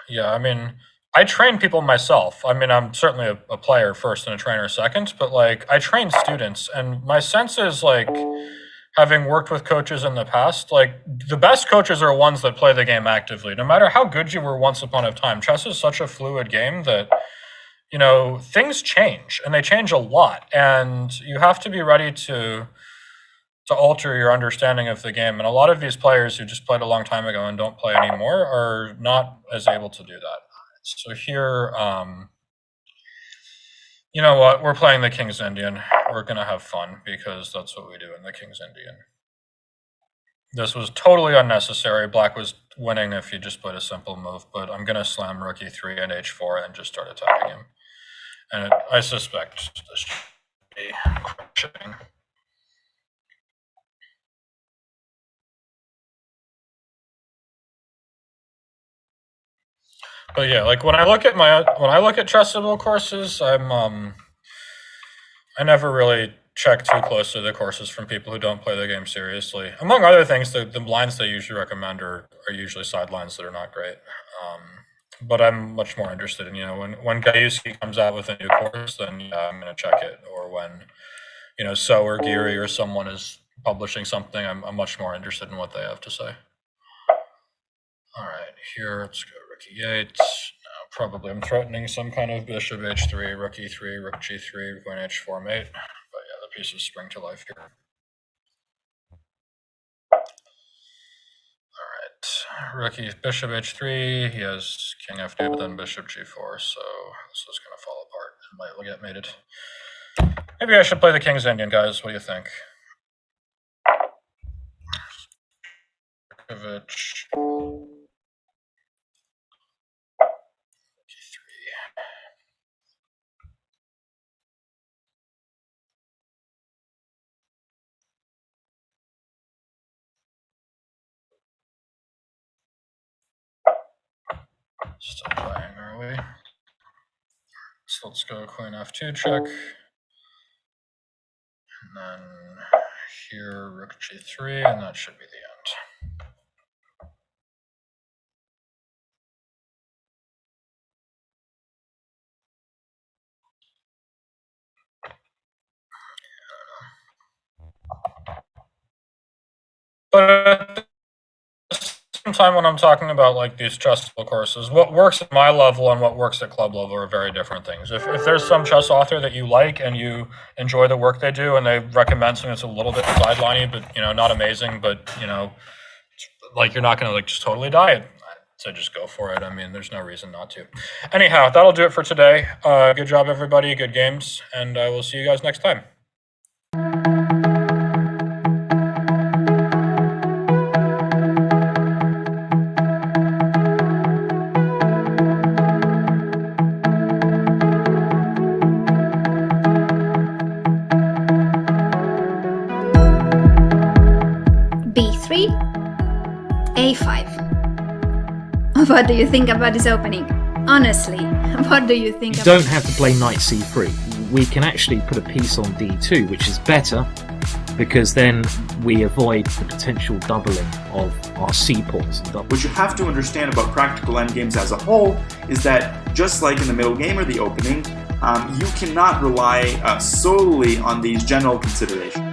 Yeah, I mean, I train people myself. I mean, I'm certainly a player first and a trainer second, but like I train students, and my sense is like, having worked with coaches in the past, like the best coaches are ones that play the game actively. No matter how good you were once upon a time, chess is such a fluid game that, you know, things change, and they change a lot, and you have to be ready to alter your understanding of the game. And a lot of these players who just played a long time ago and don't play anymore are not as able to do that. So here, you know what, we're playing the King's Indian. We're gonna have fun because that's what we do in the King's Indian. This was totally unnecessary. Black was winning if he just played a simple move, but I'm gonna slam rook e3 and h4 and just start attacking him. And I suspect this should be crushing. But yeah, like when I look at Chessable courses, I never really check too close to the courses from people who don't play the game seriously. Among other things, the lines they usually recommend are usually sidelines that are not great. But I'm much more interested in, you know, when Gayuski comes out with a new course, then yeah, I'm going to check it. Or when, you know, So or Geary or someone is publishing something, I'm much more interested in what they have to say. All right, here, let's go rook e8. Now, probably I'm threatening some kind of bishop h3, rook e3, rook g3, going h4 mate. But pieces spring to life here. Alright, rookie bishop h3, he has king f2, but then bishop g4, so this is going to fall apart and might get mated. Maybe I should play the King's Indian, guys. What do you think? Still playing, are we? So let's go queen f2 check. And then here, rook g3, and that should be the end. But at the same time, when I'm talking about like these chess courses, what works at my level and what works at club level are very different things. If there's some chess author that you like and you enjoy the work they do and they recommend something that's a little bit sideliney, but not amazing, but like you're not gonna like just totally die it. So just go for it. I mean, there's no reason not to. Anyhow, that'll do it for today. Good job, everybody. Good games, and I will see you guys next time. What do you think about this opening? Honestly, what do you think? You don't have to play knight c3. We can actually put a piece on d2, which is better because then we avoid the potential doubling of our c-pawns. What you have to understand about practical endgames as a whole is that just like in the middle game or the opening, you cannot rely solely on these general considerations.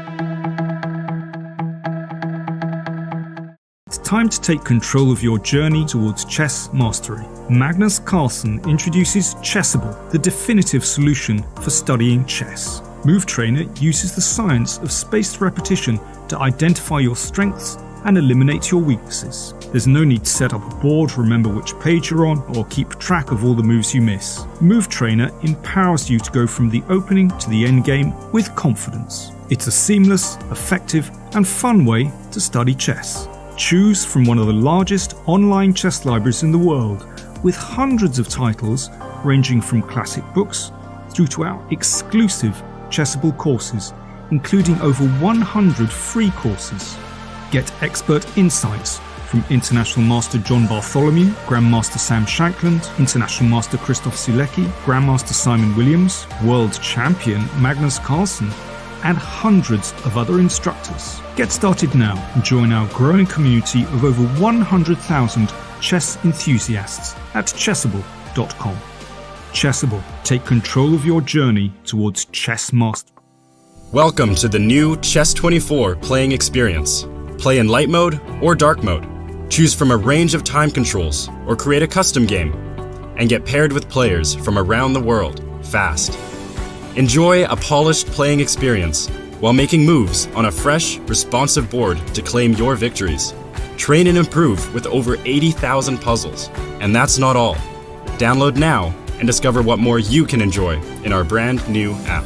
Time to take control of your journey towards chess mastery. Magnus Carlsen introduces Chessable, the definitive solution for studying chess. Move Trainer uses the science of spaced repetition to identify your strengths and eliminate your weaknesses. There's no need to set up a board, remember which page you're on, or keep track of all the moves you miss. Move Trainer empowers you to go from the opening to the endgame with confidence. It's a seamless, effective, and fun way to study chess. Choose from one of the largest online chess libraries in the world, with hundreds of titles ranging from classic books through to our exclusive Chessable courses, including over 100 free courses. Get expert insights from International Master John Bartholomew, Grandmaster Sam Shankland, International Master Christoph Sulecki, Grandmaster Simon Williams, World Champion Magnus Carlsen, and hundreds of other instructors. Get started now and join our growing community of over 100,000 chess enthusiasts at chessable.com. Chessable, take control of your journey towards chess mastery. Welcome to the new Chess24 playing experience. Play in light mode or dark mode. Choose from a range of time controls or create a custom game and get paired with players from around the world fast. Enjoy a polished playing experience while making moves on a fresh, responsive board to claim your victories. Train and improve with over 80,000 puzzles. And that's not all. Download now and discover what more you can enjoy in our brand new app.